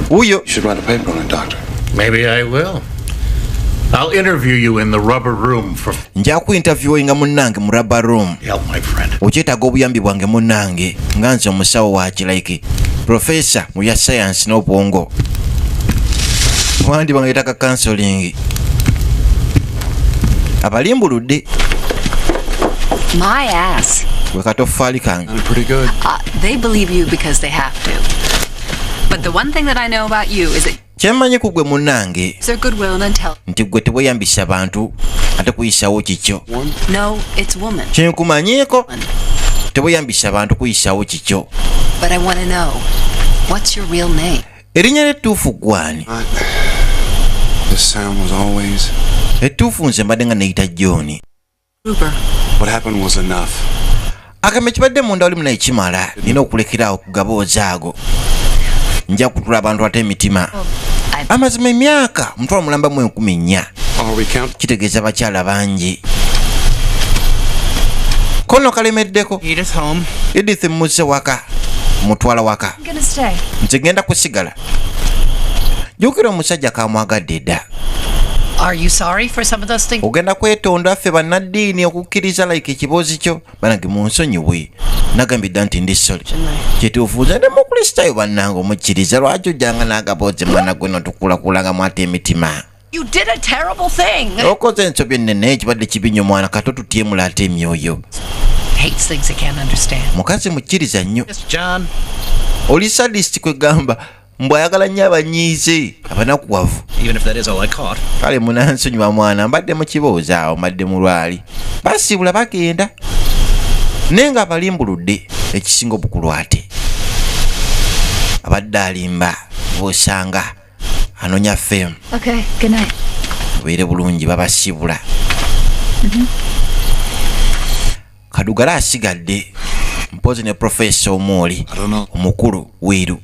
Uyo. You should write a paper on it, doctor. Maybe I will. I'll interview you in the rubber room for... Nja ku interviewinga munnange mu rubber room. Help my friend. Okyetaaga obuyambi bwange munnange nga nze omusawo wa kilaiki. Professor mu ya science n'obwongo. Wandi bange yetaka counseling. Abalimbuludde. My ass. Gwe katoffaali kange. I'm pretty good. They believe you because they have to. But the one thing that I know about you is that kyemmanyi ku gwe munnange it's their goodwill and intelligence. nti gwe tebweyambisa bantu ate kuyisawo kikyo. No, it's woman. Kyenkumanyiiko tebweyambisa bantu kuyisawo kikyo. But I want to know, what's your real name? Erinnya ly'ettuufu gwani? This sound was always... Ettuufu nze mbadde nga neyita John. Gruber. What happened was enough. Akambe kibadde munda oli muna ekimala nina okulekeraawo kugabooza ago. Nja kutula abantu ate emitima. Amazima emyaka mutwalo mulamba mu 1004. Kitegeeza bakyala bangi. Kono kalemeddeko. Edith home. Edith muzze waka. Mutwala waka. I'm gonna stay. Nze genda kusigala. Jjukira omusajja kamwagadde dda. Are you sorry for some of those things? Ogenda kwetonda ffe bannaddiini okukkiriza like ekiboozi kyo banange munsonyiwe. Nagambidde nti ndi sole. Kituufu nze ndi mukristaayo bannange omukkiriza lwaki ojjanga n'agaboozi mwana gwe notukulakulanga mwate emitima. You did a terrible thing. Okoze ensobi ennene ekibadde kibi nnyo mwana kato tutyemula ate emyoyo. Hates things he can't understand. Mukazi mukkiriza nnyo. John. Oli sadist kwegamba mbw ayagala nnyo abanyiize abanakuwavu. Even if that is all I caught. Kale munansonyiwa mwana mbadde mu kiboozi awo mbadde mu lwali. Basibula bagenda. Nenga abalimbuludde ekisinga obukulu ate. Abadde alimba bw'osanga anonya fem. Okay, good night. Obeere bulungi babasibula. Kadugala asigadde mpozi ne Professor Omuli omukulu Wiru.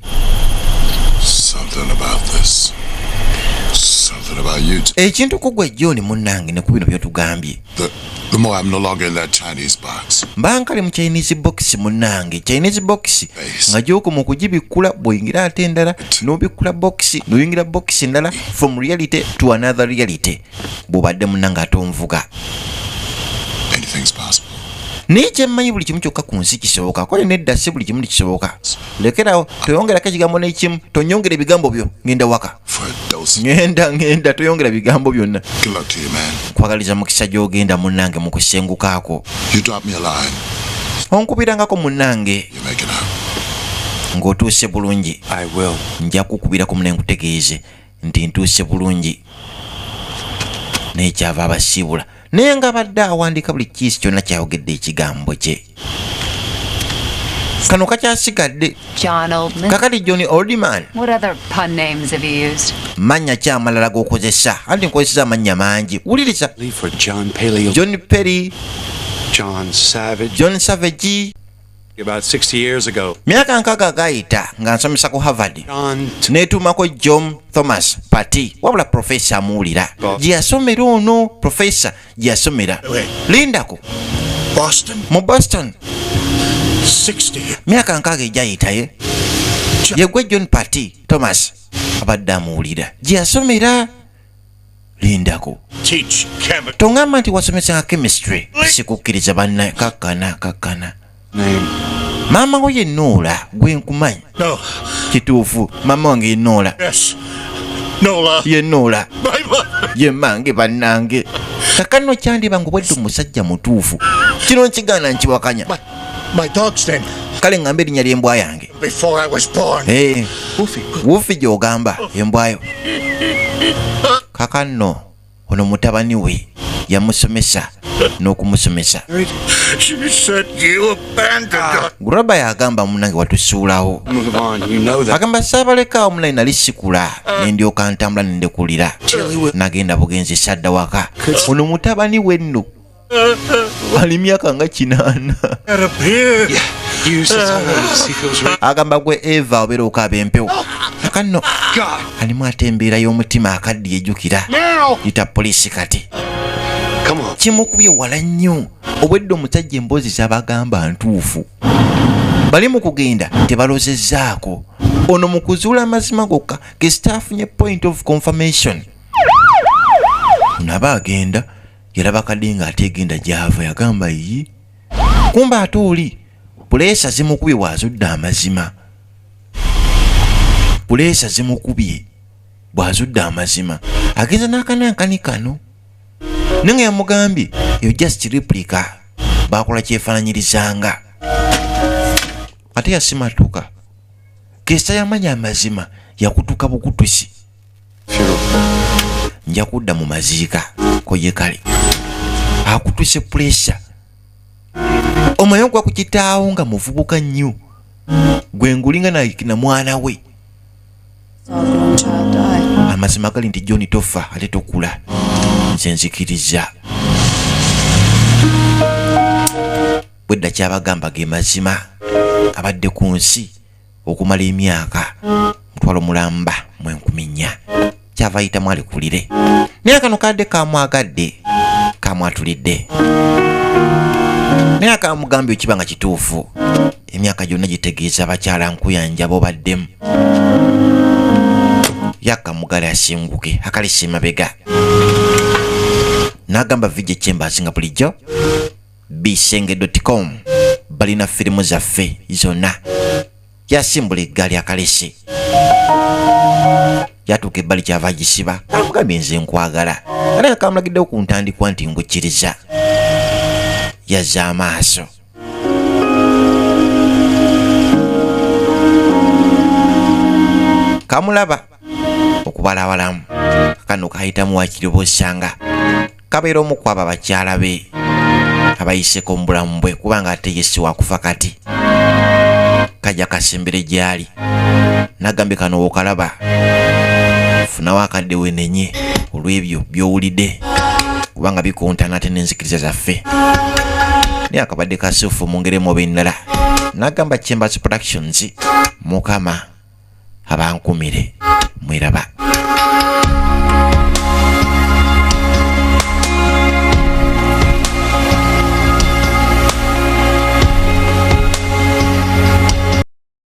Something about this. Something about you. Ekintu kugwe John munnange ne ku bino byotugambye. The more I'm no longer in that Chinese box. Mbankale mu Chinese box munnange. Chinese box nga gyoko mu kugibikkula bw'oyingira ate endala n'obikkula box n'oyingira box endala from reality to another reality. Bw'obadde munnange ate onvuga. Anything's possible. Naye kyemmanyi buli kimu kyokka ku nsi kisoboka. Kole nedda si buli kimu kisoboka. Lekerawo toyongerako ekigambo n'ekimu tonyongera ebigambo byo ngenda waka. Ngenda toyongera bigambo byonna. Good luck to you, man. Kwagaliza mukisa gy'ogenda munnange mu kusengukaako. You drop me a line. Onkubirangako munnange. You make it out. Ng'otuuse bulungi. I will. Nja kukubirako mune nkutegeeze nti ntuuse bulungi. naye kyava abasiibula naye nga badde awandiika buli kiisi kyonna kyayogedde ekigambo kye. Kano kakyasigadde John Oldman. kakati John Oldman. What other pun names have you used? Mannya ki amalala g'okozesa? Anti nkozesa amannya mangi. Wuliriza. For John Paley. John Perry. John Savage. John Savage. About 60 years ago. Myaka nkaaga gayita nga nsomesa ku Harvard. Neetuumako John Thomas Patti. Wabula profesa amuwulira. Gye yasomera ono. Profesa gye yasomera. Lindako. Boston. Mu Boston. 60. Myaka nkaaga egyayitaye. Yegwe John Patti Thomas abadde amuwulira. Gye yasomera. Lindako. Teach chemistry. Tongamba nti wasomesa chemistry. Sikukkiriza bannaye. Kakkana. Maama wo ye Noola gwe nkumanyi. No. Kituufu maama wange ye Noola. Yes. Nola. Ye Noola. My mother. Ye mange bannange. Kakano kyandiba ng'obwedde omusajja mutuufu. Kino nkigaana nkiwakanya. My dog's name. Kale ngambe erinnya ly'embwa yange. Before I was born. Wufi gy'ogamba embwayo. Kakano ono mutabani we yamusomesa n'okumusomesa. She said you abandoned her. Groba yagamba munange watusuulawo. Agamba saabalekaawo munange nali sikula ne ndyoka ntambula ne ndekulira. Nagenda bugenzi sadda waka. Ono mutabani we nno. Ali myaka nga 8. Agamba gwe Eva obeera okaaba empewo. Kakano alimu ate embeera y'omutima akaddi ejjukira. Yita poliisi kati. Kimukubye wala nnyo. Obwedde omusajja emboozi z'abagamba ntuufu. Bali mu kugenda tebalozezzaako. Ono mu kuzuula amazima gokka gesitaafunye point of confirmation. Naba agenda yalaba kadde nga ateegenda gy'ava yagamba yi. Kumba ate oli puleesa zimukubye bw'azudde amazima. Puleesa zimukubye bw'azudde amazima. Agenza n'akanankani kano. Nenga yamugambye yo just replica bakola kyefaananyirizanga. Ate yasimatuka. Kesa yamanya amazima yakutuka bukutusi. Nja kudda mu maziika koje kale. Akutuse pressure. Omayo gwa kukitaawo nga muvubuka nnyo. Gwe ngulinga na mwana we. Amazima gali nti John tofa ate tokula. Nze nzikiriza. Bwedda kyabagamba ge mazima abadde ku nsi okumala emyaka 1,400 kyava ayitamu alikulire. Naye kano kadde kamwagadde kamwatulidde. Naye akamugambye ekibanga kituufu emyaka gyonna gitegeeza abakyala nkuyanja bo baddemu. Yakamugala asinguke akalisa emabega. Nagamba Vijay Chambers nga bulijjo bisenge.com balina firimu zaffe zonna. Yasimbula eggaali akalese yatuuka ebbali kyava gisiba. Amugambye nze nkwagala. Naye akamulagiddewo ku ntandikwa nti ngukkiriza. Yazza amaaso. Kamulaba okubalawalamu kano kayitamu wakiri bosanga kabeera omu kwabo abakyala be abayiseko mu bulamu bwe kubanga ate yesi wakufa kati. Kajja kasembere gyali nagambye kano wokalaba funawo akadde wenenye olw'ebyo by'owulidde kubanga bikontana ate n'enzikiriza zaffe. Naye akabadde kasuufu mu ngeri mu b'endala nagamba Chambers Productions Mukama abankumire mweraba.